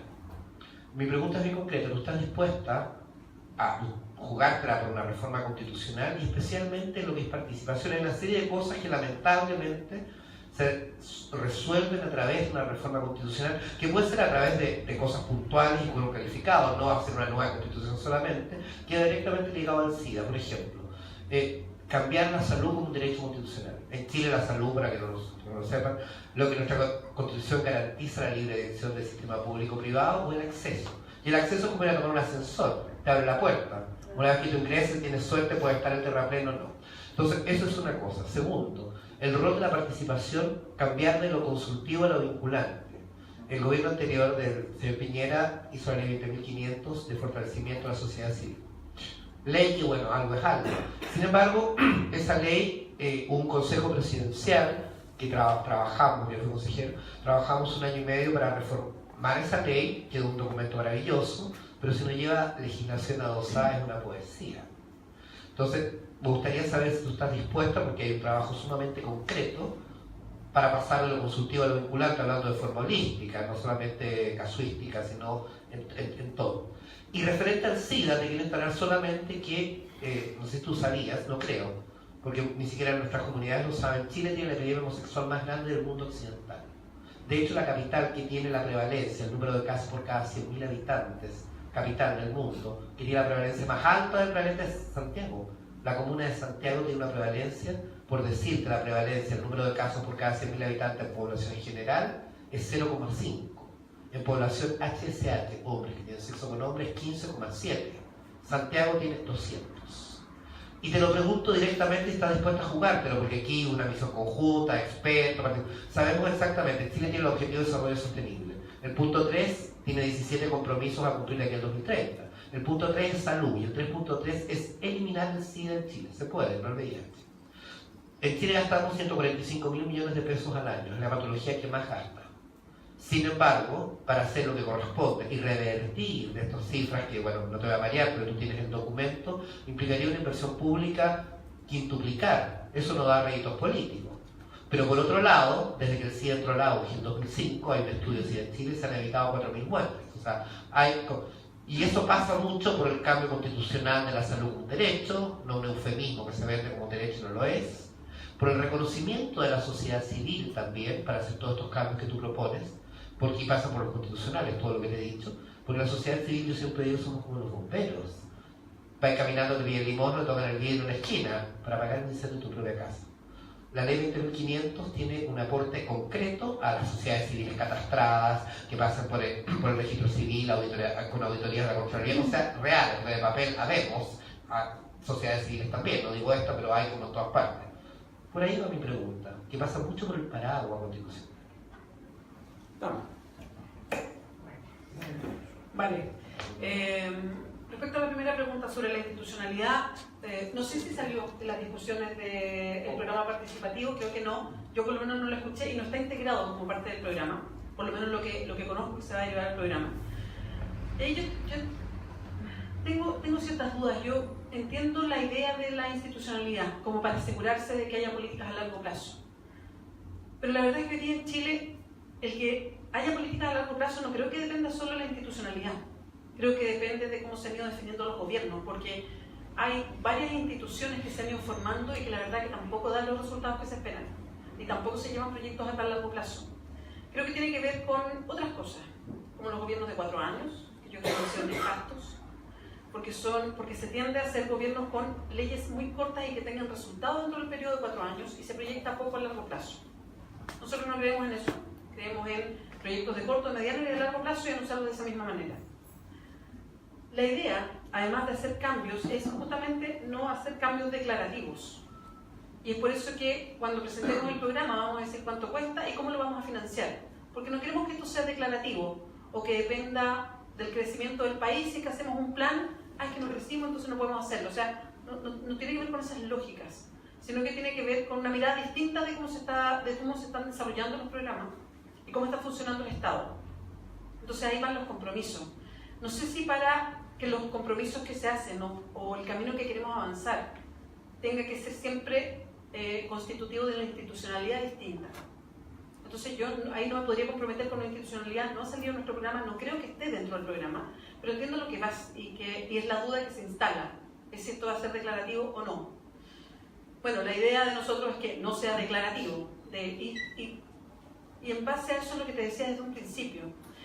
Mi pregunta es bien concreta, ¿tú estás dispuesta a jugártela por una reforma constitucional y especialmente en lo que es participación en una serie de cosas que lamentablemente se resuelven a través de una reforma constitucional, que puede ser a través de cosas puntuales y con un calificado, no hacer una nueva constitución solamente, que directamente ligado al SIDA, por ejemplo. Cambiar la salud como un derecho constitucional. En Chile la salud, para que no lo sepan, lo que nuestra constitución garantiza la libre elección del sistema público-privado o el acceso. Y el acceso es como ir a tomar un ascensor, te abre la puerta. Una vez que tú ingreses, tienes suerte, puedes estar en terrapleno o no. Entonces, eso es una cosa. Segundo, el rol de la participación, cambiar de lo consultivo a lo vinculante. El gobierno anterior del señor Piñera hizo la ley 20.500 de fortalecimiento de la sociedad civil. Ley que, bueno, algo es algo. Sin embargo, esa ley, un consejo presidencial, que trabajamos, yo fui consejero, trabajamos 1 año y medio para reformar esa ley, que es un documento maravilloso, pero si no lleva legislación adosada es una poesía. Entonces, me gustaría saber si tú estás dispuesta, porque hay un trabajo sumamente concreto, para pasar de lo consultivo a lo vinculante, hablando de forma holística, no solamente casuística, sino en todo. Y referente al SIDA, te quiero instalar solamente que, no sé si tú sabías, no creo, porque ni siquiera nuestras comunidades lo saben, Chile tiene la epidemia homosexual más grande del mundo occidental. De hecho, la capital que tiene la prevalencia, el número de casos por cada 100.000 habitantes, capital del mundo, que tiene la prevalencia más alta del planeta es Santiago. La comuna de Santiago tiene una prevalencia, por decirte la prevalencia, el número de casos por cada 100.000 habitantes en población en general, es 0,5. En población HSH, hombres que tienen sexo con hombres, 15,7. Santiago tiene 200. Y te lo pregunto directamente si estás dispuesta a jugártelo, porque aquí una misión conjunta, experto, sabemos exactamente, Chile tiene el objetivo de desarrollo sostenible. El punto 3 tiene 17 compromisos a cumplir de aquí al 2030. El punto 3 es salud y el 3.3 es eliminar el SIDA en Chile. Se puede, no el VIH. En Chile gastamos 145.000 millones de pesos al año, es la patología que más gasta. Sin embargo, para hacer lo que corresponde y revertir de estas cifras, que bueno, no te voy a marear, pero tú tienes el documento, implicaría una inversión pública quintuplicar. Eso no da réditos políticos. Pero por otro lado, desde que el SIDA entró al auge en 2005, hay un estudio SIDA en Chile, se han evitado 4.000 muertes. O sea, y eso pasa mucho por el cambio constitucional de la salud como un derecho, no un eufemismo que se vende como derecho, no lo es. Por el reconocimiento de la sociedad civil también, para hacer todos estos cambios que tú propones, porque aquí pasa por los constitucionales, todo lo que te he dicho. Porque la sociedad civil, yo siempre digo, somos como los bomberos. Vas caminando de Villa el Limón, no tocan el vidrio en una esquina para apagar un incendio en tu propia casa. La ley 20.500 tiene un aporte concreto a las sociedades civiles catastradas, que pasan por el registro civil, con auditorías de la Contraloría, o sea, reales, de papel, habemos a sociedades civiles también, no digo esto, pero hay como en todas partes. Por ahí va mi pregunta, que pasa mucho por el paraguas constitucional. Vale. Respecto a la primera pregunta sobre la institucionalidad, no sé si salió de las discusiones del programa participativo, creo que no. Yo por lo menos no lo escuché y no está integrado como parte del programa, por lo menos lo que conozco que se va a llevar al programa. Yo tengo ciertas dudas. Yo entiendo la idea de la institucionalidad como para asegurarse de que haya políticas a largo plazo. Pero la verdad es que hoy día en Chile, el que haya políticas a largo plazo no creo que dependa solo de la institucionalidad. Creo que depende de cómo se han ido definiendo los gobiernos, porque hay varias instituciones que se han ido formando y que la verdad que tampoco dan los resultados que se esperan, ni tampoco se llevan proyectos a tan largo plazo. Creo que tiene que ver con otras cosas, como los gobiernos de 4 años, que yo creo que son nefastos, porque se tiende a hacer gobiernos con leyes muy cortas y que tengan resultados dentro del periodo de 4 años y se proyecta poco a largo plazo. Nosotros no creemos en eso, creemos en proyectos de corto, mediano y de largo plazo y en usarlos de esa misma manera. La idea, además de hacer cambios, es justamente no hacer cambios declarativos. Y es por eso que cuando presentemos el programa vamos a decir cuánto cuesta y cómo lo vamos a financiar. Porque no queremos que esto sea declarativo o que dependa del crecimiento del país y que hacemos un plan, es que no crecimos, entonces no podemos hacerlo. O sea, no tiene que ver con esas lógicas, sino que tiene que ver con una mirada distinta de cómo se están desarrollando los programas y cómo está funcionando el Estado. Entonces ahí van los compromisos. No sé si para que los compromisos que se hacen o el camino que queremos avanzar tenga que ser siempre constitutivo de una institucionalidad distinta. Entonces yo ahí no me podría comprometer con una institucionalidad, no ha salido en nuestro programa, no creo que esté dentro del programa, pero entiendo lo que vas y es la duda que se instala, es si esto va a ser declarativo o no. Bueno, la idea de nosotros es que no sea declarativo y en base a eso es lo que te decía desde un principio.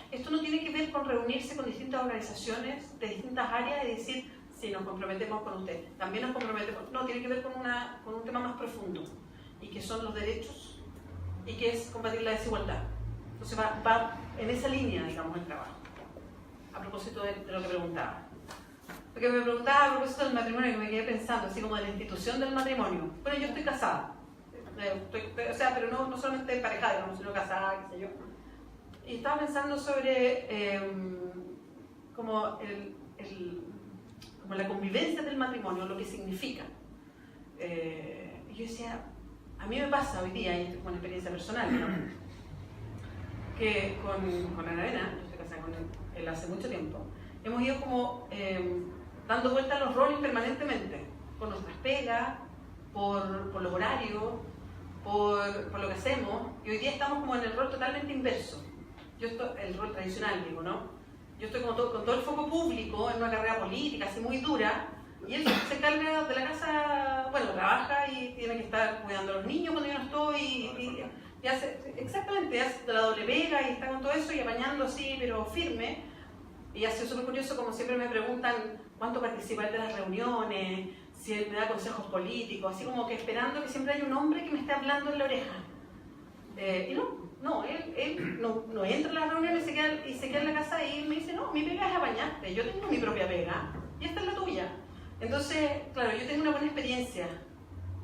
Esto no tiene que ver con reunirse con distintas organizaciones de distintas áreas y decir, sí, nos comprometemos con usted. También nos comprometemos. No, tiene que ver con un tema más profundo, y que son los derechos, y que es combatir la desigualdad. Entonces va en esa línea, digamos, el trabajo. A propósito de lo que preguntaba. Lo que me preguntaba a propósito del matrimonio, que me quedé pensando, así como de la institución del matrimonio. Bueno, yo estoy casada. Pero no solamente emparejada, digamos, sino casada, qué sé yo. Y estaba pensando sobre como la convivencia del matrimonio, lo que significa. Y yo decía, a mí me pasa hoy día, y esto es una experiencia personal, ¿no? Que con Ana Arena, yo estoy casada con él hace mucho tiempo, hemos ido como dando vuelta a los roles permanentemente, por nuestras pegas, por los horarios, por lo que hacemos, y hoy día estamos como en el rol totalmente inverso. El rol tradicional, digo, ¿no? Yo estoy como con todo el foco público en una carrera política así muy dura, y él se encarga de la casa, bueno, trabaja y tiene que estar cuidando a los niños cuando yo no estoy, y hace, exactamente, hace la doble pega y está con todo eso y apañando así, pero firme. Y ha sido súper curioso, como siempre me preguntan cuánto participa él de las reuniones, si él me da consejos políticos, así como que esperando que siempre haya un hombre que me esté hablando en la oreja. Y no, él no entra en las reuniones y se queda en la casa y me dice, no, mi pega es apañarte, yo tengo mi propia pega y esta es la tuya. Entonces, claro, yo tengo una buena experiencia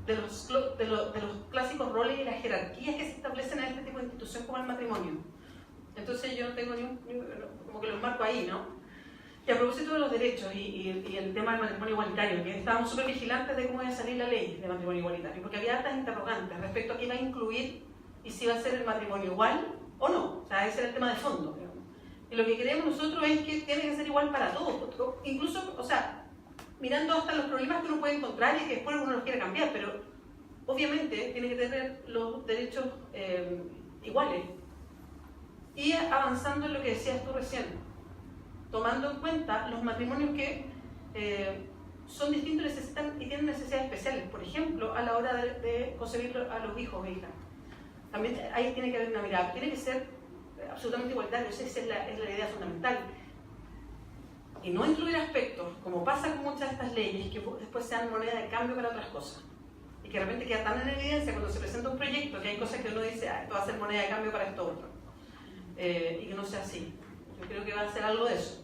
de los clásicos roles y las jerarquías que se establecen en este tipo de institución como el matrimonio. Entonces yo no tengo como que los marco ahí, ¿no? Y a propósito de los derechos y el tema del matrimonio igualitario, que estábamos súper vigilantes de cómo iba a salir la ley de matrimonio igualitario, porque había hartas interrogantes respecto a qué iba a incluir y si iba a ser el matrimonio igual o no. O sea, ese era el tema de fondo, digamos. Y lo que queremos nosotros es que tiene que ser igual para todos, incluso, o sea, mirando hasta los problemas que uno puede encontrar y que después uno los quiere cambiar, pero obviamente tiene que tener los derechos iguales. Y avanzando en lo que decías tú recién, tomando en cuenta los matrimonios que son distintos y tienen necesidades especiales, por ejemplo, a la hora de concebir a los hijos e hijas. También ahí tiene que haber una mirada, tiene que ser absolutamente igualitario, esa es la idea fundamental. Y no incluir aspectos, como pasa con muchas de estas leyes, que después sean moneda de cambio para otras cosas. Y que de repente queda tan en evidencia cuando se presenta un proyecto que hay cosas que uno dice, esto va a ser moneda de cambio para esto otro. Y que no sea así. Yo creo que va a ser algo de eso.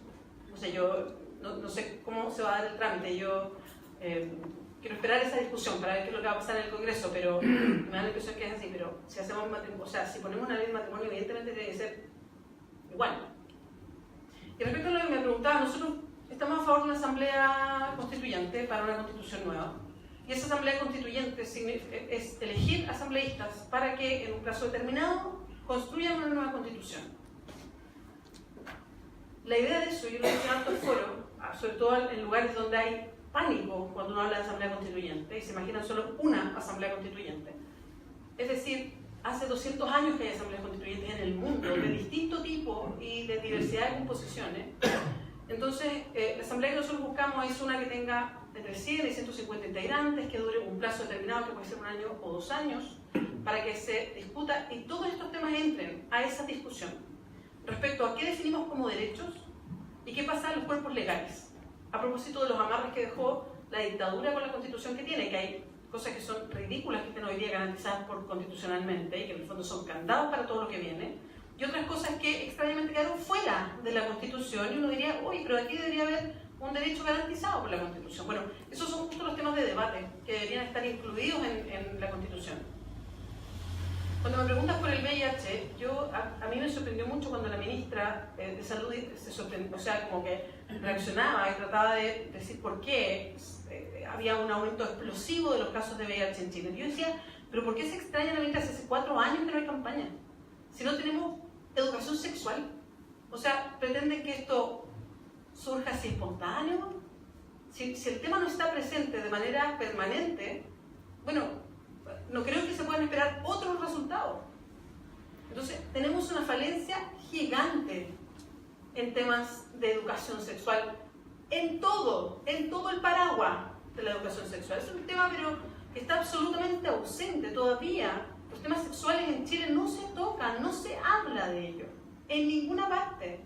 O sea, yo no sé cómo se va a dar el trámite. Yo quiero esperar esa discusión para ver qué es lo que va a pasar en el Congreso, pero me da la impresión que es así. Pero si hacemos matrimonio, o sea, si ponemos una ley de matrimonio, evidentemente tiene que ser igual. Y respecto a lo que me preguntaba, nosotros estamos a favor de una asamblea constituyente para una constitución nueva. Y esa asamblea constituyente es elegir asambleístas para que en un plazo determinado construyan una nueva constitución. La idea de eso, yo lo he dicho en altos foros, sobre todo en lugares donde hay pánico cuando uno habla de asamblea constituyente y se imaginan solo una asamblea constituyente. Es decir, hace 200 años que hay asambleas constituyentes en el mundo, de distinto tipo y de diversidad de composiciones. Entonces, la asamblea que nosotros buscamos es una que tenga entre 100 y 150 integrantes, que dure un plazo determinado, que puede ser 1 año o 2 años, para que se discuta y todos estos temas entren a esa discusión respecto a qué definimos como derechos y qué pasa en los cuerpos legales. A propósito de los amarres que dejó la dictadura con la constitución que tiene, que hay cosas que son ridículas que estén hoy día garantizadas constitucionalmente y que en el fondo son candados para todo lo que viene, y otras cosas que extrañamente quedaron fuera de la Constitución y uno diría, uy, pero aquí debería haber un derecho garantizado por la Constitución. Bueno, esos son justo los temas de debate que deberían estar incluidos en la Constitución. Cuando me preguntas por el VIH, a mí me sorprendió mucho cuando la ministra de Salud se sorprendió, o sea, como que reaccionaba y trataba de decir por qué había un aumento explosivo de los casos de VIH en Chile. Y yo decía, pero ¿por qué se extraña la ministra? Hace 4 años que no hay campaña. Si no tenemos educación sexual. O sea, pretenden que esto surja así espontáneo. Si el tema no está presente de manera permanente, bueno, no creo que se puedan esperar otros resultados. Entonces, tenemos una falencia gigante en temas de educación sexual, en todo el paraguas de la educación sexual. Es un tema, pero que está absolutamente ausente todavía. Los temas sexuales en Chile no se tocan, no se habla de ellos, en ninguna parte.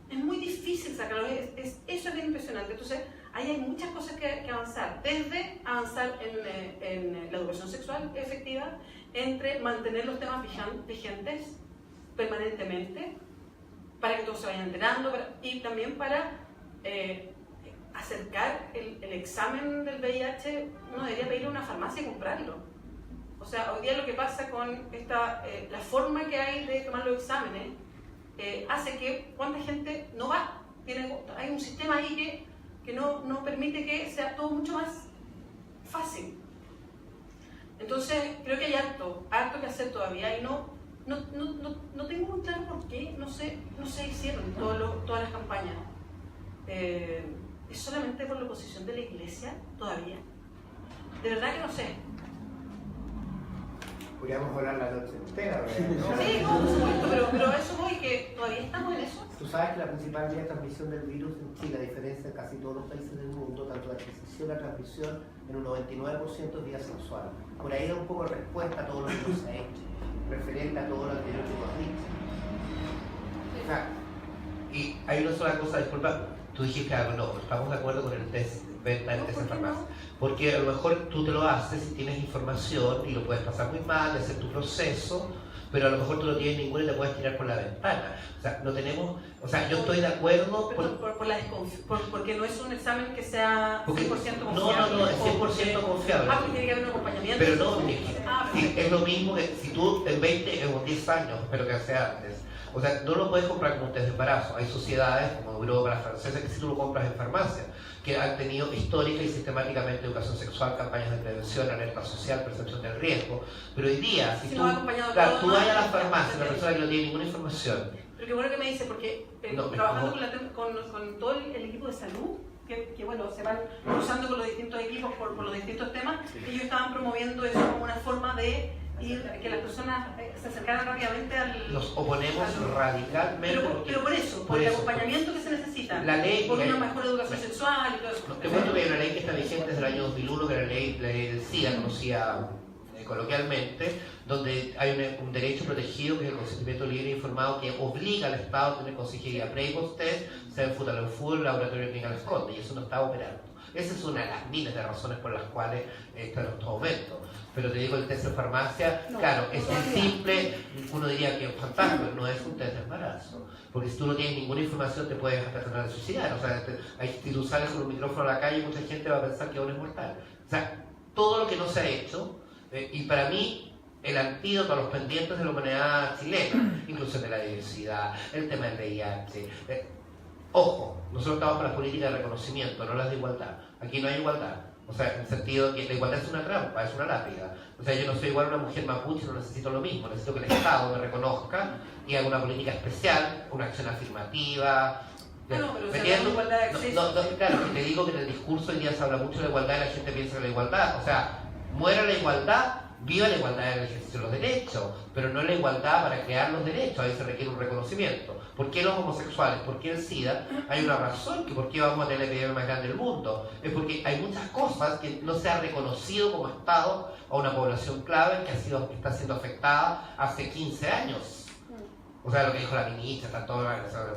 Es muy difícil sacarlo, eso es bien impresionante. Entonces, ahí hay muchas cosas que avanzar, desde avanzar en la educación sexual efectiva, entre mantener los temas vigentes permanentemente, para que todos se vayan enterando, y también para acercar el examen del VIH. Uno debería pedirle a una farmacia y comprarlo. O sea, hoy día lo que pasa con la forma que hay de tomar los exámenes hace que cuánta gente no va. Hay un sistema ahí que no permite que sea todo mucho más fácil. Entonces, creo que hay harto que hacer todavía y no tengo muy claro por qué no se hicieron todas las campañas. ¿Es solamente por la oposición de la Iglesia todavía? De verdad que no sé. Podríamos hablar la noche entera, ¿verdad? Sí, no, por supuesto, pero a eso voy, que todavía estamos en eso. Tú sabes que la principal vía de transmisión del virus en Chile, a diferencia de casi todos los países del mundo, tanto la adquisición y la transmisión, en un 99% es vía sexual. Por ahí da un poco respuesta a todo lo que no se ha hecho, referente a todo lo anterior que tú has dicho. Y hay una sola cosa, disculpa, tú dijiste algo, no, estamos de acuerdo con el test venta del test en farmacia. Porque a lo mejor tú te lo haces y tienes información y lo puedes pasar muy mal, hacer tu proceso, pero a lo mejor tú no tienes ninguno y te puedes tirar por la ventana. O sea, no tenemos, o sea, yo estoy de acuerdo porque no es un examen que sea 100% confiable. No, es 100% confiable. Porque tiene que haber un acompañamiento. Pero no, es lo mismo que si tú en 10 años, espero que sea antes, o sea, no lo puedes comprar como un test de embarazo. Hay sociedades como Europa, las francesas, que si tú lo compras en farmacia, que han tenido histórica y sistemáticamente educación sexual, campañas de prevención, alerta social, percepción del riesgo. Pero hoy día, si tú vayas a la farmacia, una persona que no tiene ninguna información. Pero qué bueno que me dice, porque trabajando con todo el equipo de salud, que bueno, se van cruzando con los distintos equipos por los distintos temas, ellos estaban promoviendo eso como una forma de que las personas se acercaran rápidamente al... Nos oponemos radicalmente. Pero por eso, por el acompañamiento que se necesita, la ley, por una mejor educación sexual y todo eso. Te cuento que hay una ley que está vigente desde el año 2001, que era la ley del SIDA, conocida coloquialmente, donde hay un derecho protegido que es el consentimiento libre e informado, que obliga al Estado a tener consejería pre y post test, sea en Futalofur, Laboratorio Clínico Esconde, y eso no está operando. Esa es una de las miles de razones por las cuales está en estos aumentos. Pero te digo, el test de farmacia, claro, es un simple, uno diría que es fantástico, no es un test de embarazo. Porque si tú no tienes ninguna información te puedes hasta tratar de suicidar. O sea, si tú sales con un micrófono a la calle, mucha gente va a pensar que aún es mortal. O sea, todo lo que no se ha hecho, y para mí, el antídoto a los pendientes de la humanidad chilena, inclusión de la diversidad, el tema del VIH. Ojo, nosotros estamos con las políticas de reconocimiento, no las de igualdad. Aquí no hay igualdad. O sea, en el sentido que la igualdad es una trampa, es una lápida. O sea, yo no soy igual a una mujer mapuche, no necesito lo mismo. Necesito que el Estado me reconozca y haga una política especial, una acción afirmativa. Pero la igualdad de acceso. Claro, te digo que en el discurso hoy día se habla mucho de la igualdad y la gente piensa que la igualdad, o sea, muera la igualdad, viva la igualdad en el ejercicio de los derechos, pero no la igualdad para crear los derechos, ahí se requiere un reconocimiento. ¿Por qué los homosexuales? ¿Por qué el SIDA? Hay una razón, que por qué vamos a tener la epidemia más grande del mundo. Es porque hay muchas cosas que no se ha reconocido como Estado a una población clave que está siendo afectada hace 15 años. O sea, lo que dijo la ministra, está todo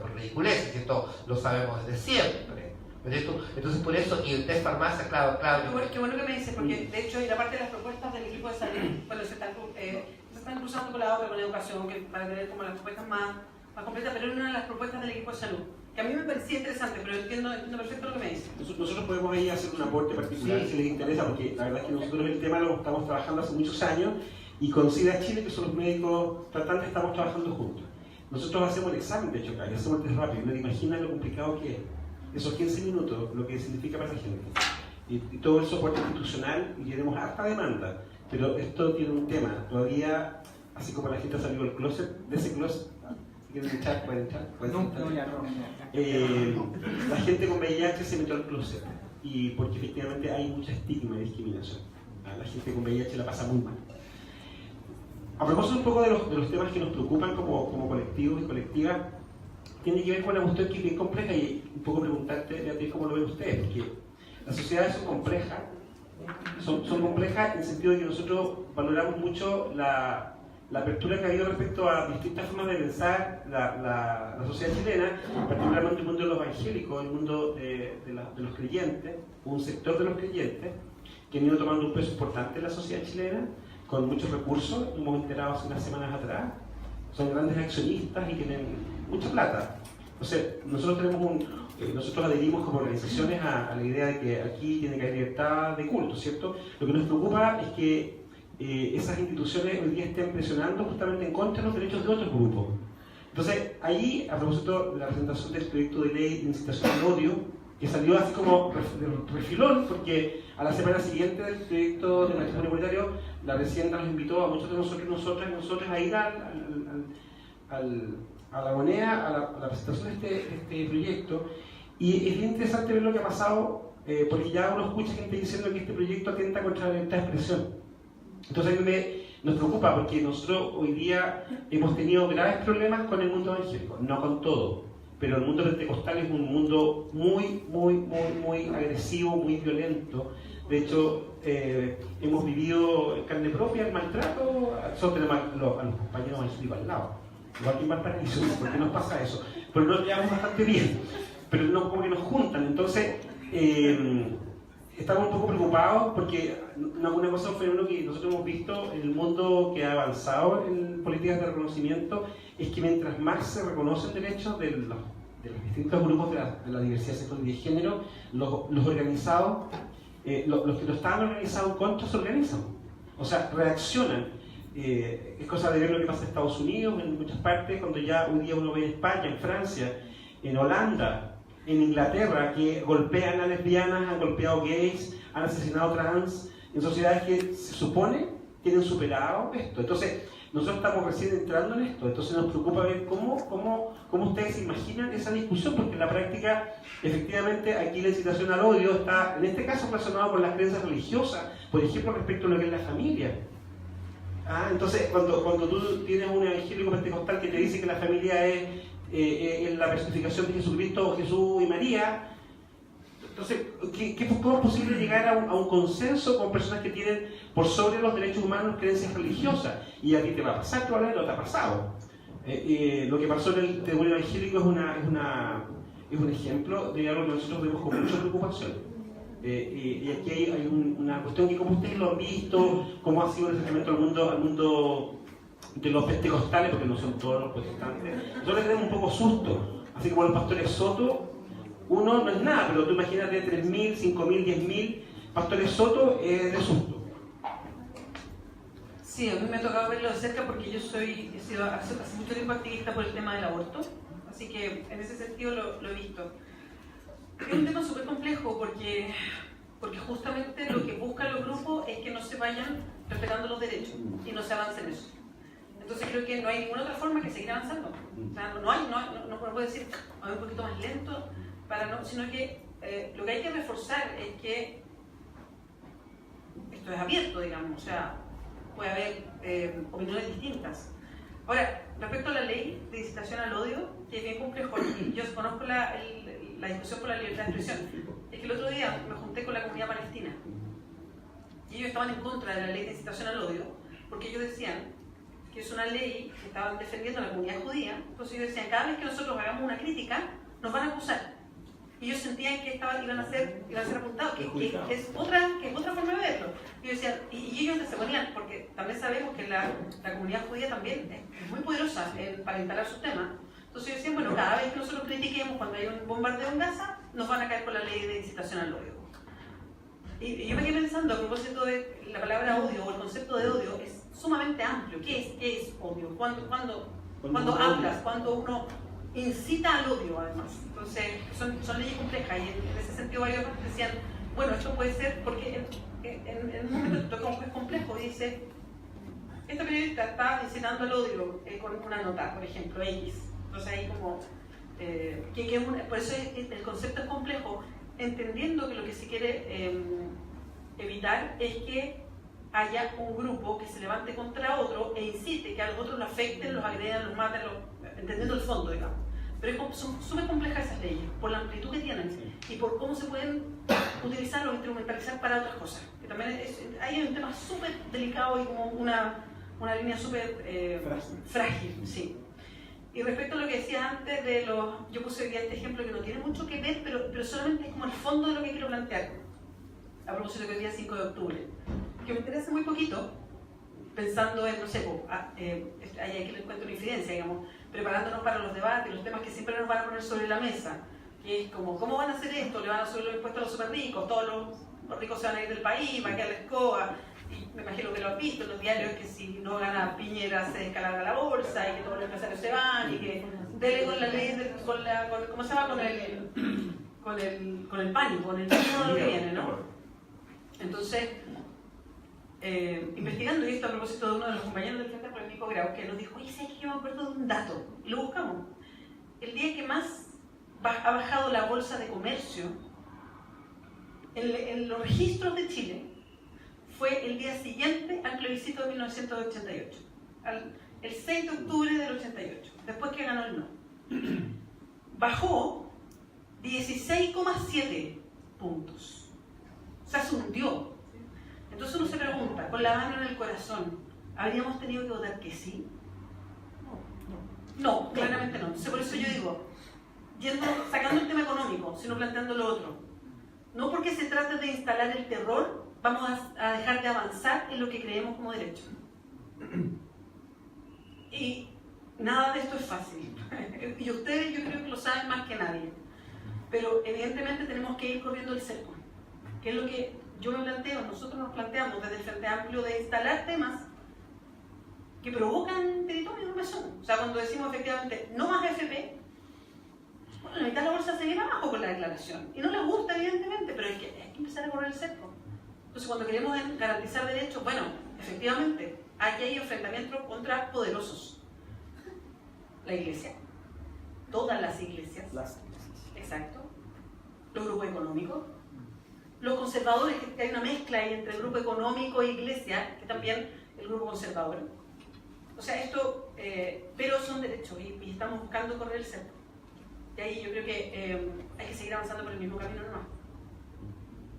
por ridiculez, y esto lo sabemos desde siempre. Entonces por eso, y el test farmacia, claro. Qué bueno que me dices, porque de hecho, y la parte de las propuestas del equipo de salud, bueno, se están cruzando con la otra, con la educación, que para tener como las propuestas más completas, pero es una de las propuestas del equipo de salud, que a mí me parecía interesante, pero entiendo perfecto lo que me dices. Nosotros podemos ahí hacer un aporte particular si les interesa, porque la verdad es que nosotros el tema lo estamos trabajando hace muchos años, y con SIDA Chile, que son los médicos tratantes, estamos trabajando juntos. Nosotros hacemos el examen, de hecho, acá, y hacemos el test rápido, no te imaginas lo complicado que es. Esos 15 minutos, lo que significa para esa gente. Y todo el soporte institucional, y tenemos harta demanda, pero esto tiene un tema. Todavía, así como la gente salió del closet, de ese closet, si quieren echar, pueden echar. La gente con VIH se metió al closet, y porque efectivamente hay mucha estigma y discriminación. La gente con VIH la pasa muy mal. A propósito un poco de los temas que nos preocupan como colectivos y colectivas, tiene que ver con una cuestión que es bien compleja, y un poco preguntarte, Beatriz, cómo lo ven ustedes, porque las sociedades son complejas en el sentido de que nosotros valoramos mucho la apertura que ha habido respecto a distintas formas de pensar la sociedad chilena, particularmente el mundo de los evangélicos, el mundo de los creyentes, un sector de los creyentes, que han ido tomando un peso importante en la sociedad chilena, con muchos recursos, nos hemos enterado hace unas semanas atrás, son grandes accionistas y tienen mucha plata. Entonces, nosotros adherimos como organizaciones a la idea de que aquí tiene que haber libertad de culto, ¿cierto? Lo que nos preocupa es que esas instituciones hoy día estén presionando justamente en contra de los derechos de otros grupos. Entonces, ahí, a propósito de la presentación del proyecto de ley de incitación al odio, que salió así como de refilón, porque a la semana siguiente del proyecto de matrimonio igualitario, la presidenta nos invitó a muchos de nosotros y nosotras a ir a la moneda, a la presentación de este proyecto, y es bien interesante ver lo que ha pasado, porque ya uno escucha gente diciendo que este proyecto atenta contra la libertad de expresión. Entonces a mí nos preocupa porque nosotros hoy día hemos tenido graves problemas con el mundo evangélico, no con todo, pero el mundo pentecostal es un mundo muy agresivo, muy violento. De hecho, hemos vivido en carne propia el maltrato. Nosotros tenemos a los compañeros evangélicos al lado, igual que en Valparaíso, ¿por qué nos pasa eso? Pero nos llevamos bastante bien, pero no como que nos juntan. Entonces, estamos un poco preocupados porque una cosa, un fenómeno que nosotros hemos visto en el mundo que ha avanzado en políticas de reconocimiento es que mientras más se reconocen derechos de los distintos grupos de la diversidad sexual y de género, los organizados, los que lo estaban organizados en contra se organizan, o sea, reaccionan. Es cosa de ver lo que pasa en Estados Unidos, en muchas partes, cuando ya un día uno ve en España, en Francia, en Holanda, en Inglaterra, que golpean a lesbianas, han golpeado gays, han asesinado trans, en sociedades que se supone tienen superado esto. Entonces, nosotros estamos recién entrando en esto, entonces nos preocupa ver cómo ustedes imaginan esa discusión, porque en la práctica, efectivamente, aquí la incitación al odio está, en este caso, relacionado con las creencias religiosas, por ejemplo, respecto a lo que es la familia. Entonces, cuando tú tienes un evangélico pentecostal que te dice que la familia es la personificación de Jesucristo, Jesús y María, entonces, ¿cómo es posible llegar a un consenso con personas que tienen por sobre los derechos humanos creencias religiosas? Y a ti te va a pasar, probablemente no te ha pasado. Lo que pasó en el Tribunal Evangélico es un ejemplo de algo que nosotros vemos con mucha preocupación. Y aquí hay una cuestión que, como ustedes lo han visto, cómo ha sido el acercamiento al mundo de los pentecostales, porque no son todos los protestantes, nosotros tenemos un poco susto, así como los pastores Soto. Uno no es nada, pero tú imagínate 3.000, 5.000, 10.000 pastores Soto de susto. Sí, a mí me ha tocado verlo de cerca porque yo he sido hace mucho tiempo activista por el tema del aborto, así que en ese sentido lo he visto. Es un tema súper complejo porque justamente lo que buscan los grupos es que no se vayan respetando los derechos y no se avance en eso. Entonces creo que no hay ninguna otra forma que seguir avanzando. O sea, no puedo decir a un poquito más lento, sino que lo que hay que reforzar es que esto es abierto, digamos, o sea, puede haber opiniones distintas. Ahora, respecto a la ley de incitación al odio, que es bien complejo, yo conozco la discusión por la libertad de expresión, es que el otro día me junté con la comunidad palestina y ellos estaban en contra de la ley de incitación al odio porque ellos decían que es una ley que estaban defendiendo a la comunidad judía. Entonces ellos decían, cada vez que nosotros hagamos una crítica, nos van a acusar. Y ellos sentían que iban a ser apuntados, que es otra forma de verlo. Y ellos se ponían, porque también sabemos que la comunidad judía también es muy poderosa para instalar sus temas. Entonces ellos decían, bueno, cada vez que nosotros critiquemos cuando hay un bombardeo en Gaza, nos van a caer por la ley de incitación al odio. Y yo me quedé pensando, a propósito de la palabra odio o el concepto de odio, es sumamente amplio. ¿Qué es odio? ¿Cuándo hablas? ¿Cuándo uno incita al odio, además? Entonces, son leyes complejas y en ese sentido varios decían, bueno, esto puede ser porque en un momento como es complejo, dice, esta periodista está incitando al odio con una nota, por ejemplo, X. Entonces ahí como, por eso el concepto es complejo, entendiendo que lo que se quiere evitar es que haya un grupo que se levante contra otro e incite que a los otros lo afecten, los agredan, los maten, entendiendo el fondo, digamos. Pero son súper complejas esas leyes, por la amplitud que tienen y por cómo se pueden utilizar o instrumentalizar para otras cosas. Que también hay un tema súper delicado y como una línea súper frágil, sí. Y respecto a lo que decía antes yo puse aquí este ejemplo que no tiene mucho que ver, pero solamente es como el fondo de lo que quiero plantear. A propósito de que el día 5 de octubre, que me interesa muy poquito, pensando en, no sé, hay aquí les cuento una infidencia, digamos, preparándonos para los debates, los temas que siempre nos van a poner sobre la mesa, que es como, ¿cómo van a hacer esto? ¿Le van a subir los impuestos a los super ricos? ¿Todos los ricos se van a ir del país? ¿Va a quedar la escoba? Y me imagino que lo han visto en los diarios, que si no gana Piñera se descalabra la bolsa, y que todos los empresarios se van, y que dele con la ley, ¿cómo se llama? Con el pánico, con el miedo de lo que viene, ¿no? Entonces, investigando, y esto a propósito de uno de los compañeros del Frente Político Grau, que nos dijo, oye, ¿sabes que yo me acuerdo de un dato? Y lo buscamos. El día que más ha bajado la bolsa de comercio en los registros de Chile fue el día siguiente al plebiscito de 1988, el 6 de octubre del 88, después que ganó el no. Bajó 16,7 puntos. O sea, se hundió. Entonces uno se pregunta, con la mano en el corazón, ¿habríamos tenido que votar que sí? No, claramente no. Entonces por eso yo digo, sacando el tema económico, sino planteando lo otro. No porque se trate de instalar el terror, vamos a dejar de avanzar en lo que creemos como derecho. Y nada de esto es fácil. Y ustedes yo creo que lo saben más que nadie. Pero evidentemente tenemos que ir corriendo el cerco. Que es lo que yo me planteo, nosotros nos planteamos desde el Frente Amplio de instalar temas que provocan territorio, no son. O sea, cuando decimos efectivamente no más FP, bueno, la mitad de la bolsa se viene abajo con la declaración. Y no les gusta, evidentemente, pero hay que empezar a correr el cerco. Entonces, cuando queremos garantizar derechos, bueno, efectivamente, aquí hay enfrentamientos contra poderosos. La iglesia, todas las iglesias, exacto, los grupos económicos, los conservadores, que hay una mezcla ahí entre el grupo económico e iglesia, que también el grupo conservador. O sea, esto, pero son derechos y estamos buscando correr el cerco. Y ahí yo creo que hay que seguir avanzando por el mismo camino nomás.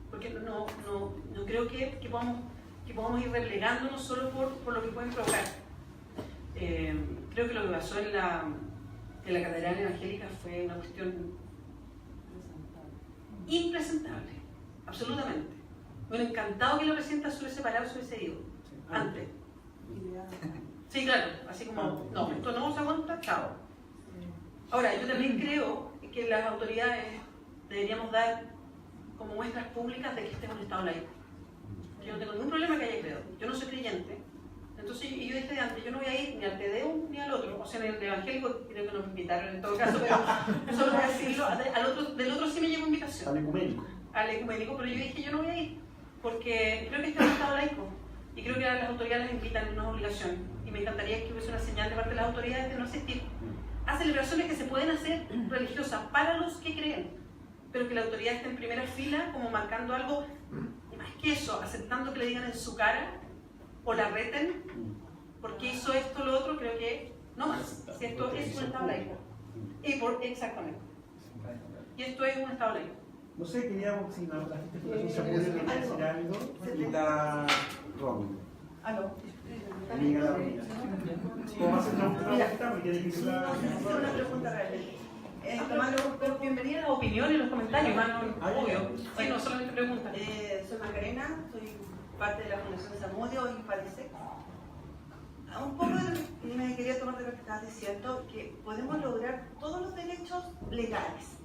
Porque no creo que podamos ir replegándonos solo por lo que pueden provocar. Creo que lo que pasó en la catedral evangélica fue una cuestión impresentable, absolutamente. Me hubiera encantado que la presidenta se hubiese parado, se hubiese ido antes. Sí, claro, así como, no, esto no se aguanta, chao. Ahora, yo también creo que las autoridades deberíamos dar como muestras públicas de que este es un Estado laico. Yo no tengo ningún problema que haya credo. Yo no soy creyente. Entonces, yo dije de antes, yo no voy a ir ni al TDU ni al otro. O sea, en el evangélico creo que nos invitaron en todo caso, pero solo para decirlo, del otro sí me llegó invitación. Al ecuménico. Al ecuménico, pero yo dije, yo no voy a ir. Porque creo que este es un Estado laico. Y creo que las autoridades las invitan, no es obligación. Y me encantaría que hubiese una señal de parte de las autoridades de no asistir a celebraciones que se pueden hacer religiosas para los que creen, pero que la autoridad esté en primera fila como marcando algo, y más que eso, aceptando que le digan en su cara o la reten porque hizo esto o lo otro. Creo que no más, si esto es un Estado laico. Exactamente. Y esto es un Estado laico. No sé, queríamos, si la gente de se puede decir algo, y está Robin. ¿Aló? Amiga la amiga. ¿Cómo va a ser una pregunta? ¿Me quiere decir la una pregunta real. Pero bienvenida a las opiniones y los comentarios, mano, obvio. Sí, no solamente preguntas. Soy Macarena, soy parte de la Fundación Zamudio y Padece. Un poco me quería tomar de lo que estabas diciendo, que podemos lograr todos los derechos legales.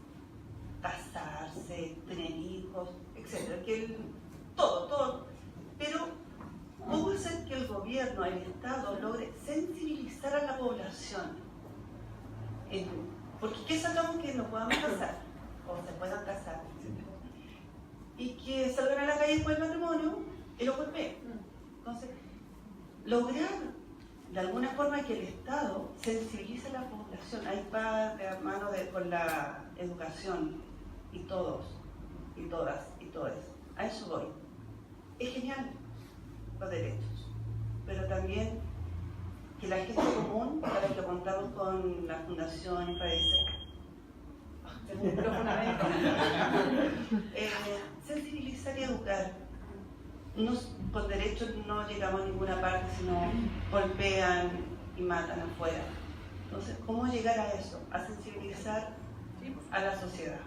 Casarse, tener hijos, etc. Todo. Pero ¿cómo hacer que el gobierno, el Estado, logre sensibilizar a la población? Porque ¿qué sacamos que no podamos casar? O se puedan casar. Y que salgan a la calle después del matrimonio y lo golpeen. Entonces, lograr de alguna forma que el Estado sensibilice a la población. Ahí va de la mano con la educación. Y todos, y todas, y todes. A eso voy. Es genial los derechos, pero también que la gente común, para que contamos con la Fundación Padece, tengo un micrófono sensibilizar y educar. Con derechos no llegamos a ninguna parte, sino golpean y matan afuera. Entonces, ¿cómo llegar a eso? A sensibilizar a la sociedad.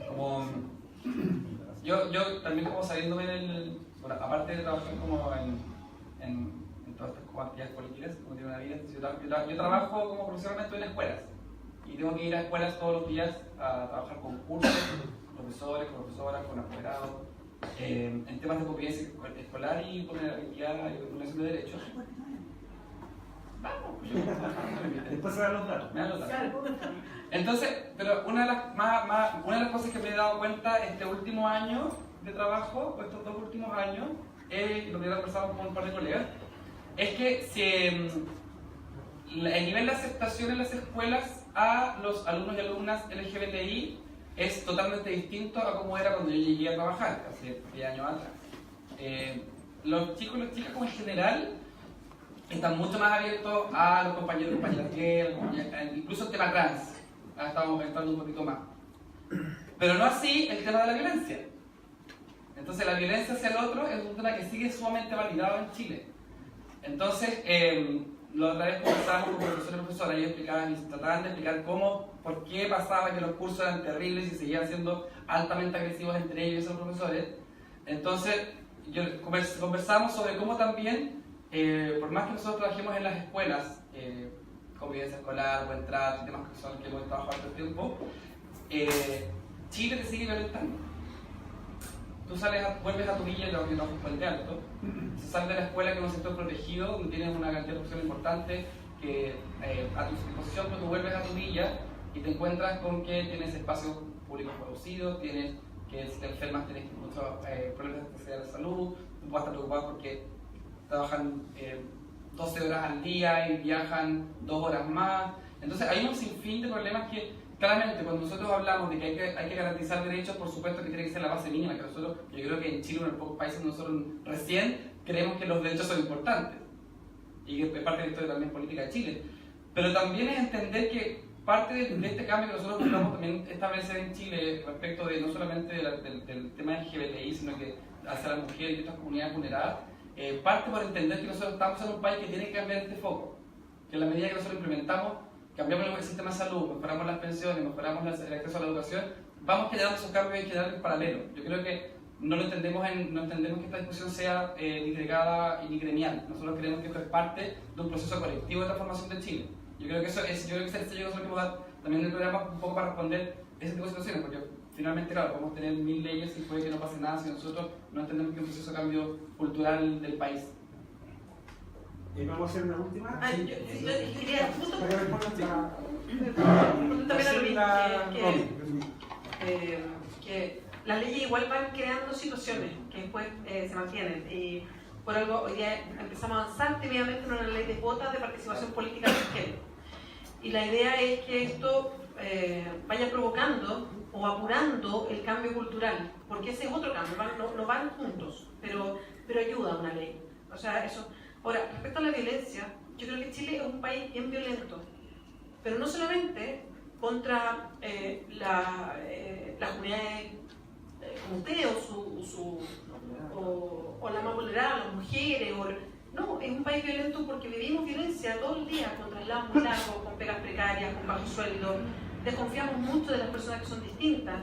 Como yo también como saliéndome bueno, aparte de trabajar como en todas estas como actividades políticas, como tiene una vida, yo trabajo como profesionalmente en escuelas y tengo que ir a escuelas todos los días a trabajar con cursos, profesores, con profesoras, con apoderados, en temas de convivencia escolar y con la identidad y regulación de derechos. Después se dan los datos. Me dan los datos. Entonces, pero una de las cosas que me he dado cuenta este último año de trabajo, o estos 2 últimos años, lo que he conversado con un par de colegas, es que el nivel de aceptación en las escuelas a los alumnos y alumnas LGBTI es totalmente distinto a cómo era cuando yo llegué a trabajar, hace 10 años atrás. Los chicos y las chicas, como en general, están mucho más abiertos a los compañeros y compañeras gays, incluso el tema trans. Ahora estamos entrando un poquito más. Pero no así el tema de la violencia. Entonces, la violencia hacia el otro es un tema que sigue sumamente validado en Chile. Entonces, la otra vez conversábamos con profesores y profesoras y trataban de explicar por qué pasaba que los cursos eran terribles y seguían siendo altamente agresivos entre ellos y esos profesores. Entonces, conversamos sobre cómo también, por más que nosotros trabajemos en las escuelas, convivencia escolar, buen trato, temas que son que hemos trabajado todo el tiempo, Chile te sigue violentando. Tú vuelves a tu villa, yo trabajo en Puente Alto, se sale de la escuela que es un sector protegido, donde tienes una cantidad de profesión importante, que a tu disposición, pero tú vuelves a tu villa y te encuentras con que tienes espacios públicos reducidos, tienes que si te enfermas tienes muchos problemas de salud, tú puedes estar preocupado porque trabajan 12 horas al día y viajan 2 horas más. Entonces hay un sinfín de problemas que claramente cuando nosotros hablamos de que hay que garantizar derechos, por supuesto que tiene que ser la base mínima, que nosotros, yo creo que en Chile, uno de los pocos países donde nosotros recién creemos que los derechos son importantes y que es parte de la historia también política de Chile. Pero también es entender que parte de este cambio que nosotros buscamos también establecer en Chile respecto de no solamente del tema LGBTI, sino que hacia la mujer y otras comunidades vulneradas, parte por entender que nosotros estamos en un país que tiene que cambiar este foco, que en la medida que nosotros implementamos, cambiamos el sistema de salud, mejoramos las pensiones, mejoramos el acceso a la educación, vamos generando esos cambios en general en paralelo. Yo creo que no entendemos que esta discusión sea disgregada y ni gremial. Nosotros creemos que esto es parte de un proceso colectivo de transformación de Chile. Yo creo que ese es el sello que nosotros dar también en el programa un poco para responder ese tipo de situaciones, porque finalmente, claro, podemos tener 1000 leyes y puede que no pase nada si nosotros no entendemos que es un proceso de cambio cultural del país. Vamos a hacer una última. Yo quería justo para que respondan también a lo mismo, que las leyes igual van creando situaciones que después se mantienen. Y por algo hoy día empezamos a avanzar tímidamente en una ley de cuotas de participación política de género. Y la idea es que esto vaya provocando o apurando el cambio cultural, porque ese es otro cambio, no van juntos, pero ayuda una ley. O sea, eso. Ahora, respecto a la violencia, yo creo que Chile es un país bien violento, pero no solamente contra las comunidades como usted o la más vulnerable, las mujeres, no, es un país violento porque vivimos violencia todo el día contra el lado muy largo, con pegas precarias, con bajo sueldo, desconfiamos mucho de las personas que son distintas.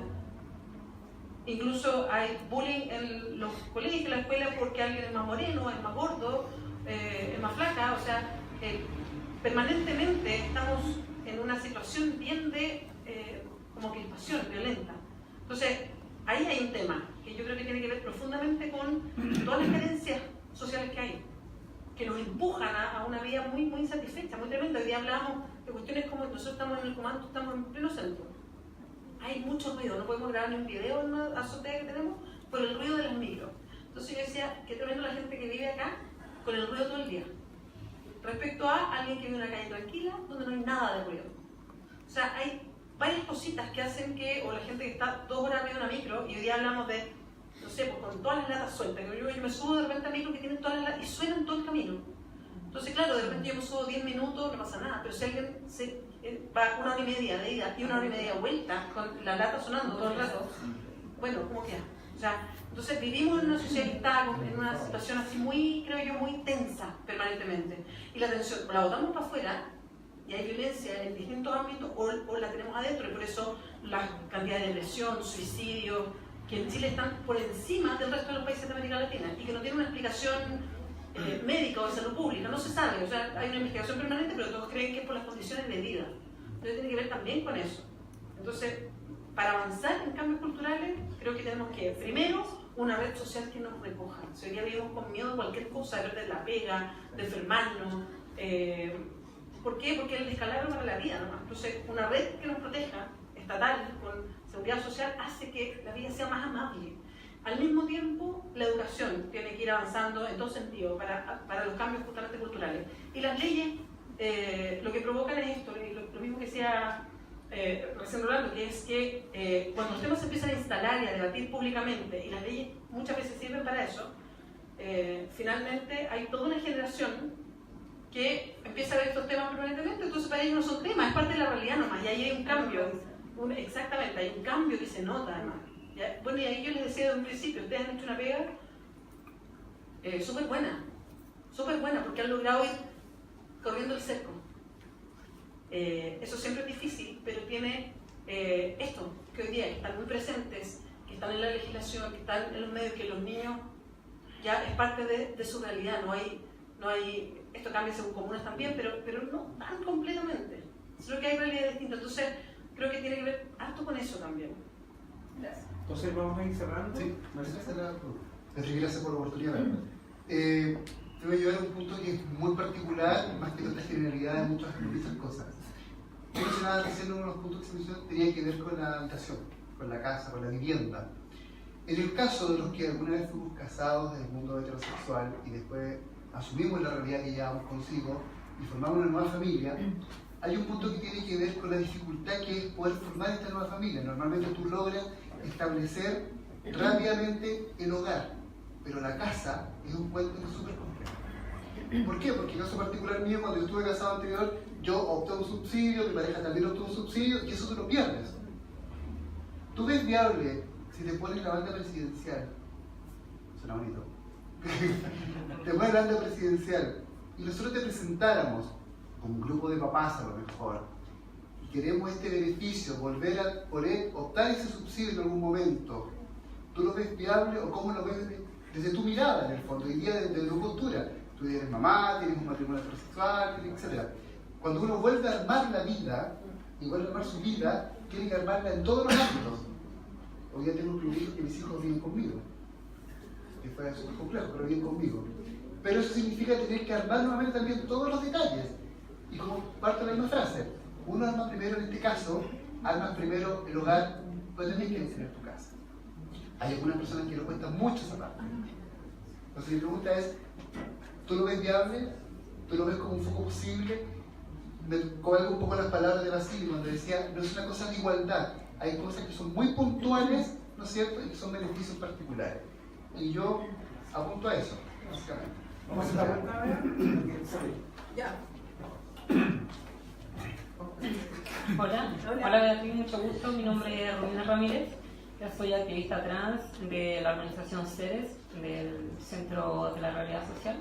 Incluso hay bullying en los colegios, en la escuela, porque alguien es más moreno, es más gordo, es más flaca, o sea, permanentemente estamos en una situación bien de como crispación violenta. Entonces, ahí hay un tema que yo creo que tiene que ver profundamente con todas las carencias sociales que hay, que nos empujan a una vida muy, muy insatisfecha, muy tremenda. Hoy día hablamos de cuestiones como nosotros estamos en el comando, estamos en pleno centro. Hay mucho ruido, no podemos grabar ni un video en una azotea que tenemos por el ruido de las micros. Entonces yo decía, qué tremendo la gente que vive acá con el ruido todo el día. Respecto a alguien que vive en una calle tranquila, donde no hay nada de ruido. O sea, hay varias cositas que hacen que, o la gente que está 2 horas en una micro, y hoy día hablamos de, no sé, pues con todas las latas sueltas. Yo me subo de repente a micro que tienen todas las latas y suenan todo el camino. Entonces, claro, de repente yo me subo 10 minutos, no pasa nada, pero si alguien va 1 hora y media de ida y 1 hora y media de vuelta, con la lata sonando todo el rato, bueno, ¿cómo queda? O sea, entonces vivimos en una sociedad que está en una situación así muy, creo yo, muy tensa permanentemente. Y la tensión, o la botamos para afuera, y hay violencia en distintos ámbitos, o la tenemos adentro, y por eso la cantidad de depresión, suicidio, que en Chile están por encima del resto de los países de América Latina, y que no tienen una explicación médica o de salud pública, no se sabe, o sea, hay una investigación permanente, pero todos creen que es por las condiciones de vida. Entonces tiene que ver también con eso. Entonces, para avanzar en cambios culturales, creo que tenemos que, primero, una red social que nos recoja. Si hoy día vivimos con miedo de cualquier cosa, de perder la pega, de enfermarnos. ¿Por qué? Porque el descalabro para la vida, ¿no? Entonces, una red que nos proteja, estatal, con seguridad social, hace que la vida sea más amable. Al mismo tiempo, la educación tiene que ir avanzando en todo sentido para los cambios justamente culturales. Y las leyes lo que provocan es esto, lo mismo que decía recién Rolando, que es que cuando los temas se empiezan a instalar y a debatir públicamente, y las leyes muchas veces sirven para eso, finalmente hay toda una generación que empieza a ver estos temas permanentemente, entonces para ellos no son temas, es parte de la realidad nomás, y ahí hay un cambio, exactamente, hay un cambio que se nota además. ¿Ya? Bueno, y ahí yo les decía desde un principio, ustedes han hecho una pega súper buena, porque han logrado ir corriendo el cerco. Eso siempre es difícil, pero tiene esto, que hoy día están muy presentes, que están en la legislación, que están en los medios, que los niños ya es parte de su realidad, no hay, esto cambia según comunas también, pero no tan completamente. Solo que hay realidades distintas, entonces creo que tiene que ver harto con eso también. Gracias. Entonces vamos a ir cerrando. Sí, gracias por la oportunidad. Te voy a llevar a un punto que es muy particular, más que otra generalidad de muchas cosas. Yo mencionaba recién uno de los puntos que se mencionó tenía que ver con la habitación, con la casa, con la vivienda. En el caso de los que alguna vez fuimos casados del mundo heterosexual y después asumimos la realidad que llevamos consigo y formamos una nueva familia, hay un punto que tiene que ver con la dificultad que es poder formar esta nueva familia. Normalmente tú logras establecer rápidamente el hogar, pero la casa es un puente súper complejo. ¿Por qué? Porque en el caso particular mío, cuando yo estuve casado anterior, yo opté un subsidio, mi pareja también optó un subsidio, y eso tú lo pierdes. Tú ves viable si te pones la banda presidencial, suena bonito, te pones la banda presidencial y nosotros te presentáramos con un grupo de papás a lo mejor y queremos este beneficio, volver a poder optar ese subsidio en algún momento, ¿tú lo ves viable o cómo lo ves desde tu mirada en el fondo, hoy día desde tu postura? Tú eres mamá, tienes un matrimonio heterosexual, etc. Cuando uno vuelve a armar la vida y vuelve a armar su vida, tiene que armarla en todos los ámbitos. Hoy día tengo un privilegio que mis hijos viven conmigo, que fue súper complejo, pero viven conmigo. Pero eso significa tener que armar nuevamente también todos los detalles. Y como parte de la misma frase, uno arma primero, en este caso, armas primero el hogar, pero tenés que tener tu casa. Hay algunas personas que le cuesta mucho esa parte. Entonces mi pregunta es, ¿tú lo ves viable? ¿Tú lo ves como un foco posible? Me colgo un poco las palabras de Basilio cuando decía, no es una cosa de igualdad, hay cosas que son muy puntuales, ¿no es cierto?, y que son beneficios particulares. Y yo apunto a eso, básicamente. Vamos a hacer la vuelta. Ya. Hola Beatriz, mucho gusto. Mi nombre es Romina Ramírez. Yo soy activista trans de la organización CEDES, del Centro de la Realidad Social.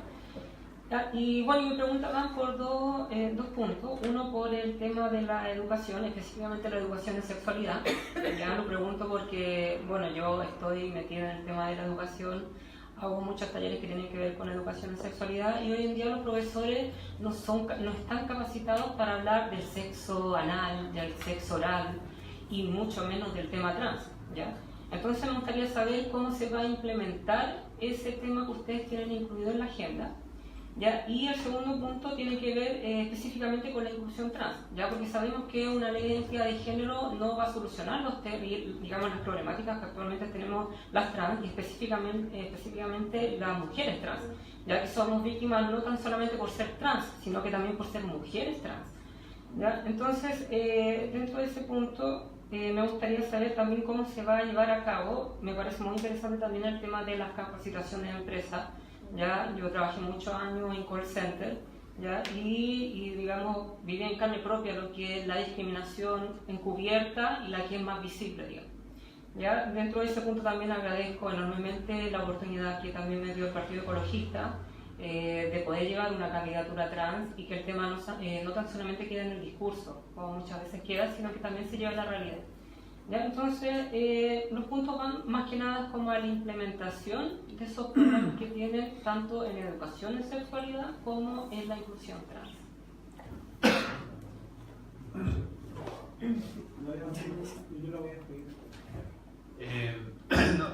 Y bueno, mi pregunta va por dos puntos. Uno por el tema de la educación, específicamente la educación en sexualidad. Ya lo pregunto porque, bueno, yo estoy metida en el tema de la educación, hago muchos talleres que tienen que ver con educación en sexualidad y hoy en día los profesores no están capacitados para hablar del sexo anal, del sexo oral y mucho menos del tema trans, ¿ya? Entonces me gustaría saber cómo se va a implementar ese tema que ustedes tienen incluido en la agenda, ¿ya? Y el segundo punto tiene que ver específicamente con la inclusión trans, ¿ya? Porque sabemos que una ley de identidad de género no va a solucionar las problemáticas que actualmente tenemos las trans y específicamente las mujeres trans, ya que somos víctimas no tan solamente por ser trans, sino que también por ser mujeres trans, ¿ya? Entonces, dentro de ese punto, me gustaría saber también cómo se va a llevar a cabo. Me parece muy interesante también el tema de las capacitaciones de empresas. ¿Ya? Yo trabajé muchos años en call center, ¿ya? Y digamos, viví en carne propia lo que es la discriminación encubierta y la que es más visible, digamos. ¿Ya? Dentro de ese punto también agradezco enormemente la oportunidad que también me dio el Partido Ecologista de poder llevar una candidatura trans y que el tema no tan solamente quede en el discurso, como muchas veces queda, sino que también se lleve a la realidad. ¿Ya? Entonces, los puntos van más que nada como a la implementación de esos programas que tienen tanto en educación en sexualidad como en la inclusión trans.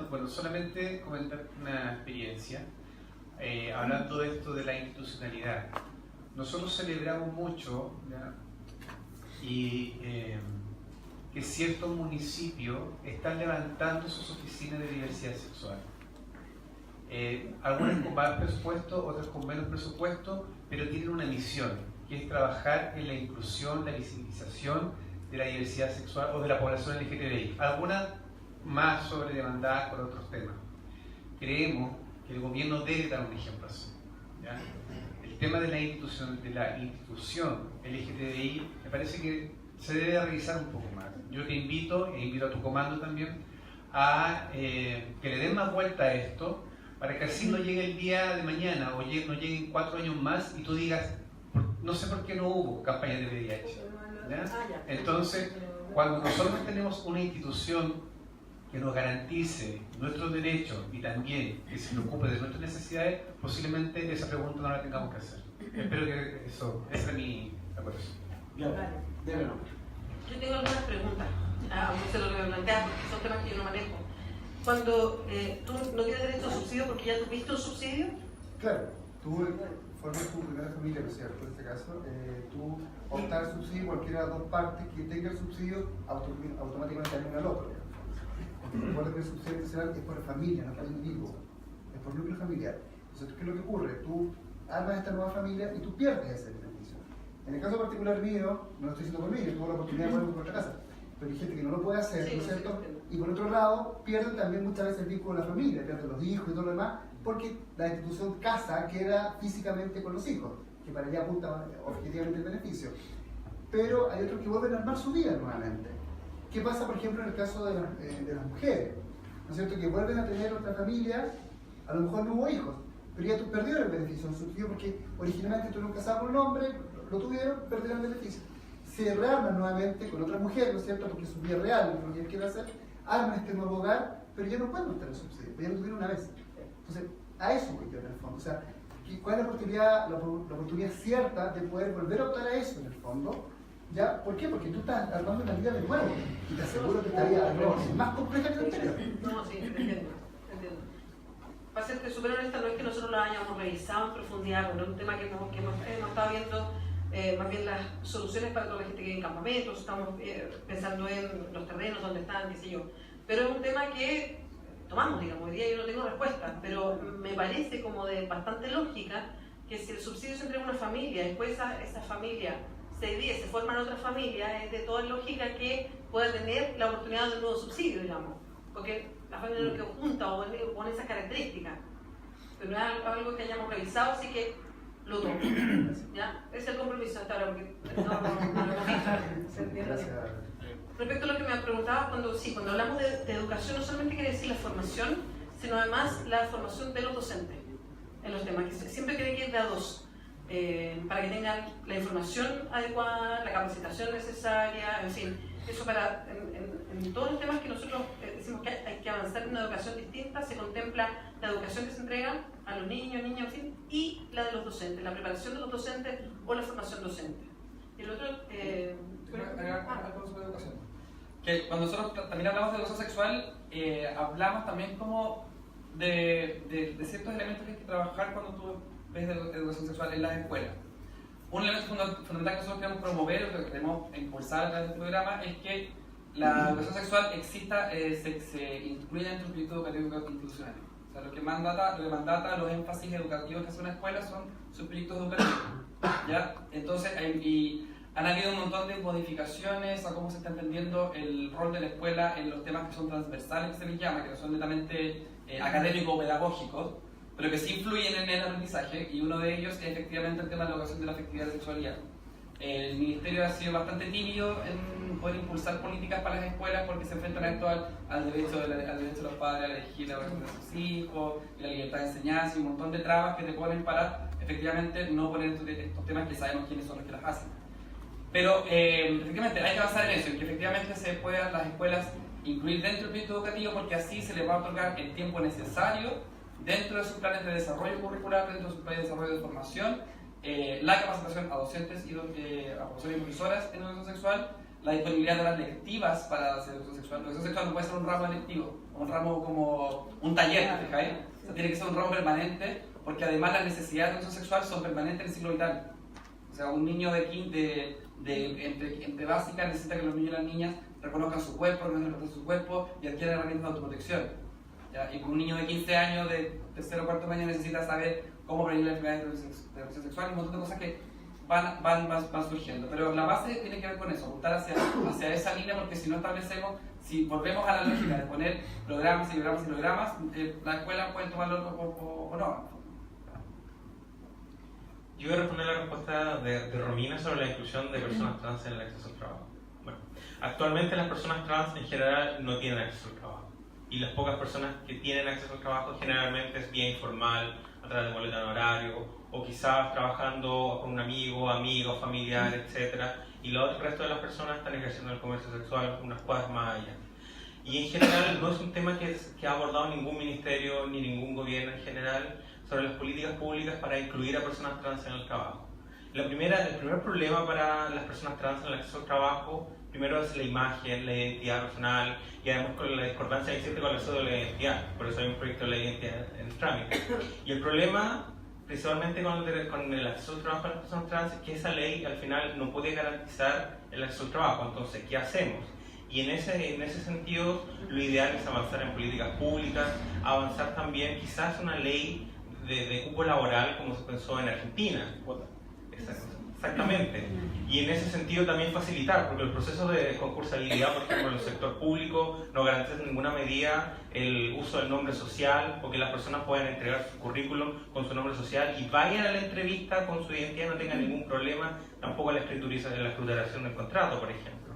Bueno, solamente comentar una experiencia. Hablando de esto de la institucionalidad, nosotros celebramos mucho, ¿ya? Y que ciertos municipios están levantando sus oficinas de diversidad sexual. Algunas con más presupuesto, otras con menos presupuesto, pero tienen una misión, que es trabajar en la inclusión, la visibilización de la diversidad sexual o de la población LGTBI. Algunas más sobredemandadas por otros temas. Creemos que el gobierno debe dar un ejemplo así, ¿ya? El tema de la institución LGTBI me parece que se debe revisar un poco más. Yo te invito, e invito a tu comando también, a que le den más vuelta a esto, para que así no llegue el día de mañana o no lleguen 4 años más y tú digas, no sé por qué no hubo campañas de VIH, ¿ya? Entonces, cuando nosotros tenemos una institución que nos garantice nuestros derechos y también que se preocupe de nuestras necesidades, posiblemente esa pregunta no la tengamos que hacer. Espero que esa es mi acuerdación. Yo tengo algunas preguntas, aunque lo que me planteas, porque son temas que yo no manejo. Cuando tú no tienes derecho a subsidio porque ya tuviste un subsidio. Claro, tú formas tu primera familia, ¿no es cierto? En este caso, tú optas al subsidio, cualquiera de las dos partes que tenga el subsidio automáticamente anula al otro. Recuerda que el subsidio adicional es por familia, no por individuo, es por núcleo familiar. Entonces, ¿qué es lo que ocurre? Tú armas esta nueva familia y tú pierdes ese beneficio. En el caso particular mío, no lo estoy diciendo por mí, yo tengo la oportunidad de ponerlo por otra casa, pero hay gente que no lo puede hacer, ¿no es cierto? Y por otro lado, pierden también muchas veces el vínculo de la familia, pierden los hijos y todo lo demás, porque la institución casa queda físicamente con los hijos, que para allá apunta objetivamente el beneficio. Pero hay otros que vuelven a armar su vida nuevamente. ¿Qué pasa, por ejemplo, en el caso de las mujeres? ¿No es cierto? Que vuelven a tener otra familia, a lo mejor no hubo hijos, pero ya tú perdieron el beneficio del subsidio porque originalmente estuvieron casados con un hombre, lo tuvieron, perdieron el beneficio. Se rearman nuevamente con otra mujer, ¿no es cierto? Porque su vida real, lo que él quiere hacer, arman este nuevo hogar, pero ya no pueden estar el subsidio, ya lo tuvieron una vez. Entonces, a eso voy yo en el fondo. O sea, ¿cuál es la oportunidad cierta de poder volver a optar a eso en el fondo? ¿Ya? ¿Por qué? Porque tú estás armando una vida de nuevo y te aseguro que esta vida es más compleja que la anterior. No, sí, entiendo. Para serte súper honesta, no es que nosotros lo hayamos revisado en profundidad, pero es un tema que hemos estado viendo más bien las soluciones para toda la gente que vive en campamentos, estamos pensando en los terrenos donde están, qué sé yo. Pero es un tema que tomamos, digamos, hoy día yo no tengo respuesta, pero me parece como de bastante lógica que si el subsidio se entrega a una familia, después esa familia se divide, se forma en otra familia, es de toda lógica que pueda tener la oportunidad de un nuevo subsidio, digamos, porque la familia es lo que junta o pone esas características, pero no es algo que hayamos revisado, así que lo tomo. ¿Ya? Ese es el compromiso hasta ahora, porque no lo hemos visto. Respecto a lo que me preguntaba, cuando hablamos de educación, no solamente quiere decir la formación, sino además la formación de los docentes en los temas, que siempre quiere que ir de a dos. Para que tengan la información adecuada, la capacitación necesaria, en fin, eso en todos los temas que nosotros decimos que hay que avanzar en una educación distinta, se contempla la educación que se entrega a los niños, niñas, en fin, y la de los docentes, la preparación de los docentes o la formación docente. Y el otro... algo sobre educación. Que cuando nosotros también hablamos de educación sexual, hablamos también como de ciertos elementos que hay que trabajar cuando tú ves de educación sexual en las escuelas. Un elemento fundamental que nosotros queremos promover, o que queremos impulsar a través de este programa, es que la educación sexual se incluya dentro del proyecto educativo institucional. O sea, lo que mandata los énfasis educativos que hace una escuela son sus proyectos educativos. ¿Ya? Entonces, han habido un montón de modificaciones a cómo se está entendiendo el rol de la escuela en los temas que son transversales, que se les llama, que no son netamente académico-pedagógicos, pero que sí influyen en el aprendizaje, y uno de ellos es efectivamente el tema de la educación de la afectividad y sexualidad. El Ministerio ha sido bastante tímido en poder impulsar políticas para las escuelas porque se enfrentan a esto al derecho de los padres a elegir la educación de sus hijos, la libertad de enseñanza y un montón de trabas que te ponen para efectivamente no poner estos temas que sabemos quiénes son los que las hacen. Pero efectivamente hay que avanzar en eso, en que efectivamente se puedan las escuelas incluir dentro del proyecto educativo, porque así se les va a otorgar el tiempo necesario dentro de sus planes de desarrollo curricular, dentro de sus planes de desarrollo de formación, la capacitación a docentes y a profesores y profesoras en educación sexual, la disponibilidad de las lectivas para hacer educación sexual. La educación sexual no puede ser un ramo electivo, un ramo como un taller, ¿fijáis? O sea, tiene que ser un ramo permanente, porque además las necesidades de educación sexual son permanentes en el ciclo vital. O sea, un niño entre básica necesita que los niños y las niñas reconozcan su cuerpo, reconozcan su cuerpo y adquieran herramientas de autoprotección. ¿Ya? Y un niño de 15 años, de tercero o cuarto año, necesita saber cómo prevenir la enfermedad de transmisión sexual y un montón de cosas que van surgiendo. Pero la base tiene que ver con eso, apuntar hacia esa línea, porque si no establecemos, si volvemos a la lógica de poner programas y programas y programas, las escuelas pueden tomarlo o no. Yo voy a responder la respuesta de Romina sobre la inclusión de personas trans en el acceso al trabajo. Bueno, actualmente las personas trans en general no tienen acceso al trabajo. Y las pocas personas que tienen acceso al trabajo generalmente es vía informal, a través de boleta de horario, o quizás trabajando con un amigo, familiar, etc. Y el resto de las personas están ejerciendo el comercio sexual unas cuadras más allá. Y en general no es un tema que ha abordado ningún ministerio ni ningún gobierno en general sobre las políticas públicas para incluir a personas trans en el trabajo. El primer problema para las personas trans en el acceso al trabajo, primero es la imagen, la identidad personal, y además con la discordancia que existe con el código de la identidad. Por eso hay un proyecto de la identidad en trámite. Y el problema, principalmente con el acceso al trabajo de las personas trans, es que esa ley al final no puede garantizar el acceso al trabajo. Entonces, ¿qué hacemos? Y en ese sentido, lo ideal es avanzar en políticas públicas, avanzar también quizás una ley de cupo laboral como se pensó en Argentina. Exactamente. Y en ese sentido también facilitar, porque el proceso de concursabilidad, por ejemplo, en el sector público no garantiza en ninguna medida el uso del nombre social, o que las personas puedan entregar su currículum con su nombre social y vayan a la entrevista con su identidad, no tengan ningún problema, tampoco la escrituración del contrato, por ejemplo.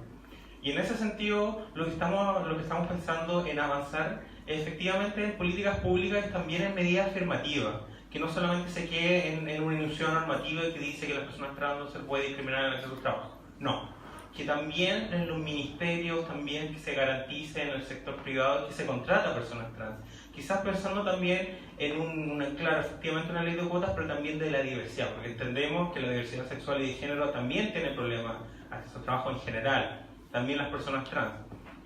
Y en ese sentido, lo que estamos pensando en avanzar efectivamente en políticas públicas y también en medidas afirmativas, que no solamente se quede en una ilusión normativa que dice que las personas trans no se puede discriminar en el acceso al trabajo. No, que también en los ministerios también que se garantice en el sector privado que se contrata a personas trans. Quizás pensando también en efectivamente una ley de cuotas, pero también de la diversidad, porque entendemos que la diversidad sexual y de género también tiene problemas de acceso al trabajo en general, también las personas trans.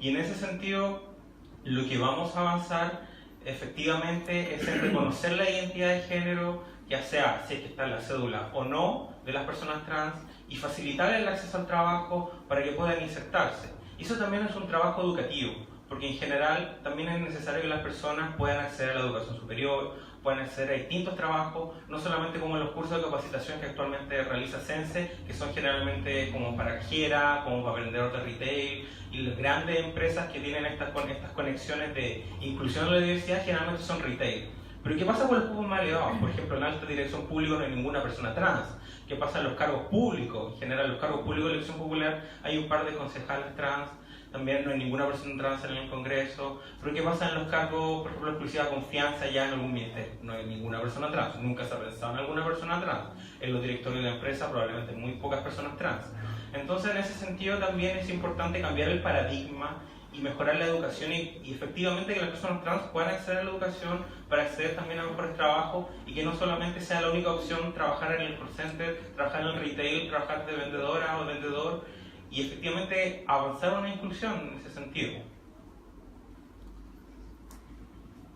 Y en ese sentido, lo que vamos a avanzar efectivamente es en reconocer la identidad de género, ya sea si es que está en la cédula o no de las personas trans, y facilitar el acceso al trabajo para que puedan insertarse. Y eso también es un trabajo educativo, porque en general también es necesario que las personas puedan acceder a la educación superior, puedan acceder a distintos trabajos, no solamente como en los cursos de capacitación que actualmente realiza Sense, que son generalmente como para cajera, como para vendedor de retail, y las grandes empresas que tienen estas conexiones de inclusión de la diversidad generalmente son retail. Pero ¿qué pasa con los cupos más elevados? Por ejemplo, en alta dirección pública no hay ninguna persona trans. ¿Qué pasa en los cargos públicos? En general, en los cargos públicos de elección popular hay un par de concejales trans, también no hay ninguna persona trans en el Congreso. Pero ¿qué pasa en los cargos, por ejemplo, de exclusiva confianza ya en algún ministerio? No hay ninguna persona trans, nunca se ha pensado en alguna persona trans. En los directorios de la empresa probablemente muy pocas personas trans. Entonces, en ese sentido también es importante cambiar el paradigma y mejorar la educación y efectivamente que las personas trans puedan acceder a la educación para acceder también a mejores trabajos y que no solamente sea la única opción trabajar en el call center, trabajar en el retail, trabajar de vendedora o vendedor, y efectivamente avanzar en una inclusión en ese sentido.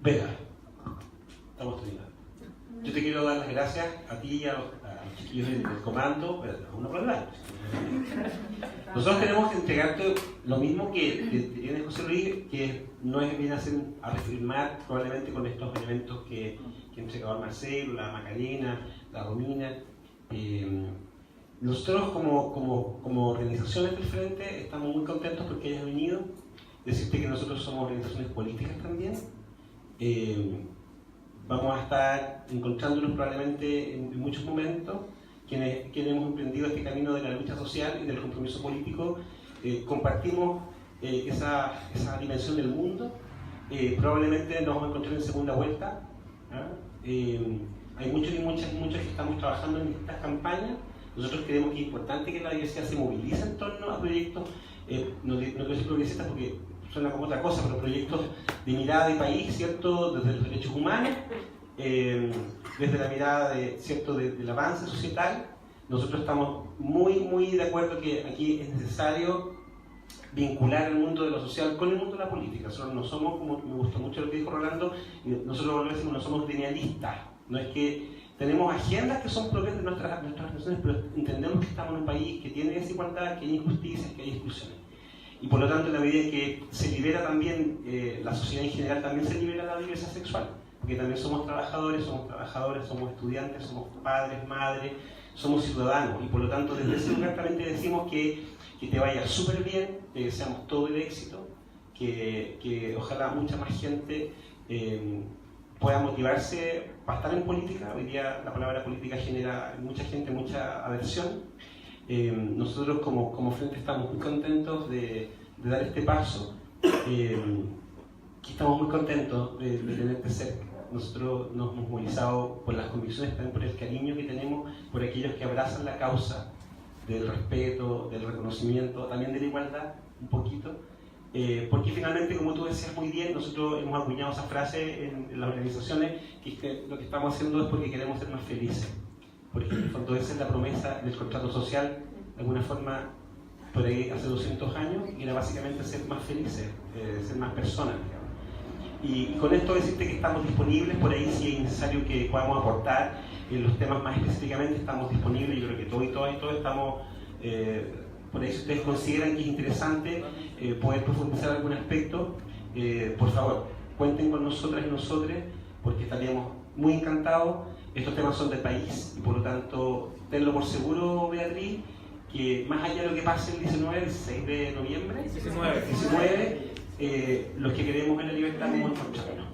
Vega, estamos terminando. Yo te quiero dar las gracias a ti y a los chiquillos del comando, pero una palabra. Nosotros tenemos que entregarte lo mismo que tiene José Luis, que no es bien a reafirmar probablemente con estos elementos que ha entregado Marcelo, la Macarena, la Romina. Nosotros como organizaciones del Frente estamos muy contentos porque hayas venido. Decirte que nosotros somos organizaciones políticas también. Vamos a estar encontrándonos probablemente en muchos momentos. Quienes hemos emprendido este camino de la lucha social y del compromiso político, compartimos esa dimensión del mundo. Probablemente nos vamos a encontrar en segunda vuelta. Hay muchos y muchas que estamos trabajando en estas campañas. Nosotros creemos que es importante que la diversidad se movilice en torno a proyectos, no quiero decir progresistas porque suena como otra cosa, pero proyectos de mirada de país, ¿cierto? Desde los derechos humanos, desde la mirada del avance societal. Nosotros estamos muy de acuerdo que aquí es necesario vincular el mundo de lo social con el mundo de la política. Nosotros no somos, como me gustó mucho lo que dijo Rolando, nosotros no somos linealistas. No es que tenemos agendas que son propias de nuestras organizaciones, pero entendemos que estamos en un país que tiene desigualdad, que hay injusticias, que hay exclusiones. Y por lo tanto, en la medida que se libera también la sociedad en general, también se libera la diversidad sexual. Porque también somos trabajadores, somos estudiantes, somos padres, madres, somos ciudadanos y por lo tanto desde ese lugar también te decimos que te vaya súper bien, te deseamos todo el éxito, que ojalá mucha más gente pueda motivarse para estar en política. Hoy día la palabra política genera en mucha gente mucha aversión. Nosotros como Frente estamos muy contentos de dar este paso, estamos muy contentos de tenerte cerca. Nosotros nos hemos movilizado por las convicciones, también por el cariño que tenemos por aquellos que abrazan la causa del respeto, del reconocimiento, también de la igualdad, un poquito. Porque finalmente, como tú decías muy bien, nosotros hemos acuñado esa frase en las organizaciones, que es que lo que estamos haciendo es porque queremos ser más felices. Porque en el fondo esa es la promesa del contrato social, de alguna forma, por ahí hace 200 años, y era básicamente ser más felices, ser más personas, digamos. Y con esto decirte que estamos disponibles, por ahí si es necesario que podamos aportar en los temas más específicamente, estamos disponibles. Yo creo que todos estamos, por ahí si ustedes consideran que es interesante poder profundizar algún aspecto, por favor, cuenten con nosotras y nosotros, porque estaríamos muy encantados. Estos temas son del país y por lo tanto, tenlo por seguro, Beatriz, que más allá de lo que pase el 16 de noviembre, 19, los que queremos ver la libertad vamos a encontrarnos.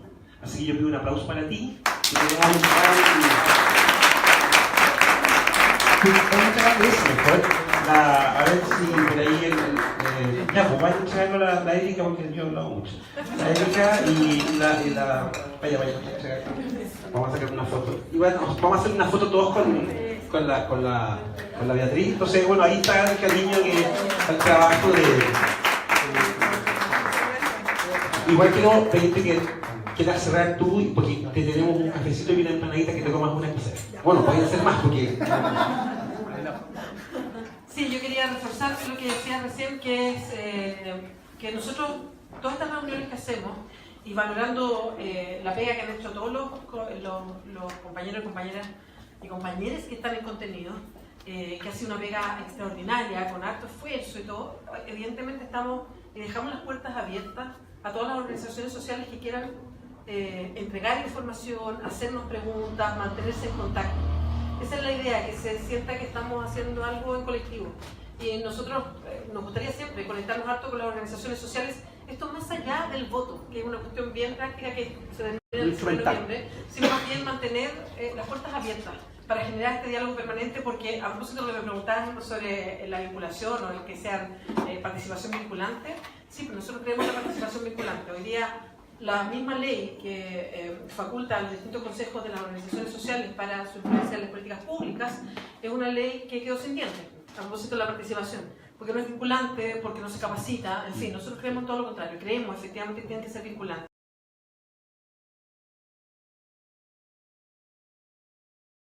Así que yo pido un aplauso para ti. A ver si por ahí ya, pues vayan a la Erika, porque yo he hablado mucho. La Erika y la vaya, vamos a sacar una foto. Y bueno, vamos a hacer una foto todos con la Beatriz. Entonces, bueno, ahí está el cariño el trabajo de... Igual quiero pedirte que quieras cerrar tú, porque te tenemos un cafecito y una empanadita que te comas una cosa. Bueno, pueden ser más porque... Sí, yo quería reforzar lo que decías recién, que es que nosotros, todas estas reuniones que hacemos, y valorando la pega que han hecho todos los compañeros y compañeras y compañeros que están en contenido, que ha sido una pega extraordinaria, con harto esfuerzo y todo, evidentemente estamos y dejamos las puertas abiertas a todas las organizaciones sociales que quieran entregar información, hacernos preguntas, mantenerse en contacto. Esa es la idea, que se sienta que estamos haciendo algo en colectivo. Y nosotros nos gustaría siempre conectarnos harto con las organizaciones sociales, esto más allá del voto, que es una cuestión bien práctica que se termina el 19 de noviembre, sino más bien mantener las puertas abiertas para generar este diálogo permanente, porque a propósito de lo que me preguntaban sobre la vinculación o el que sean participación vinculante, sí, pero nosotros creemos la participación vinculante. Hoy día la misma ley que faculta a los distintos consejos de las organizaciones sociales para su influencia en las políticas públicas es una ley que quedó sin dientes a propósito de la participación, porque no es vinculante, porque no se capacita, en fin, nosotros creemos todo lo contrario, creemos efectivamente que tienen que ser vinculantes.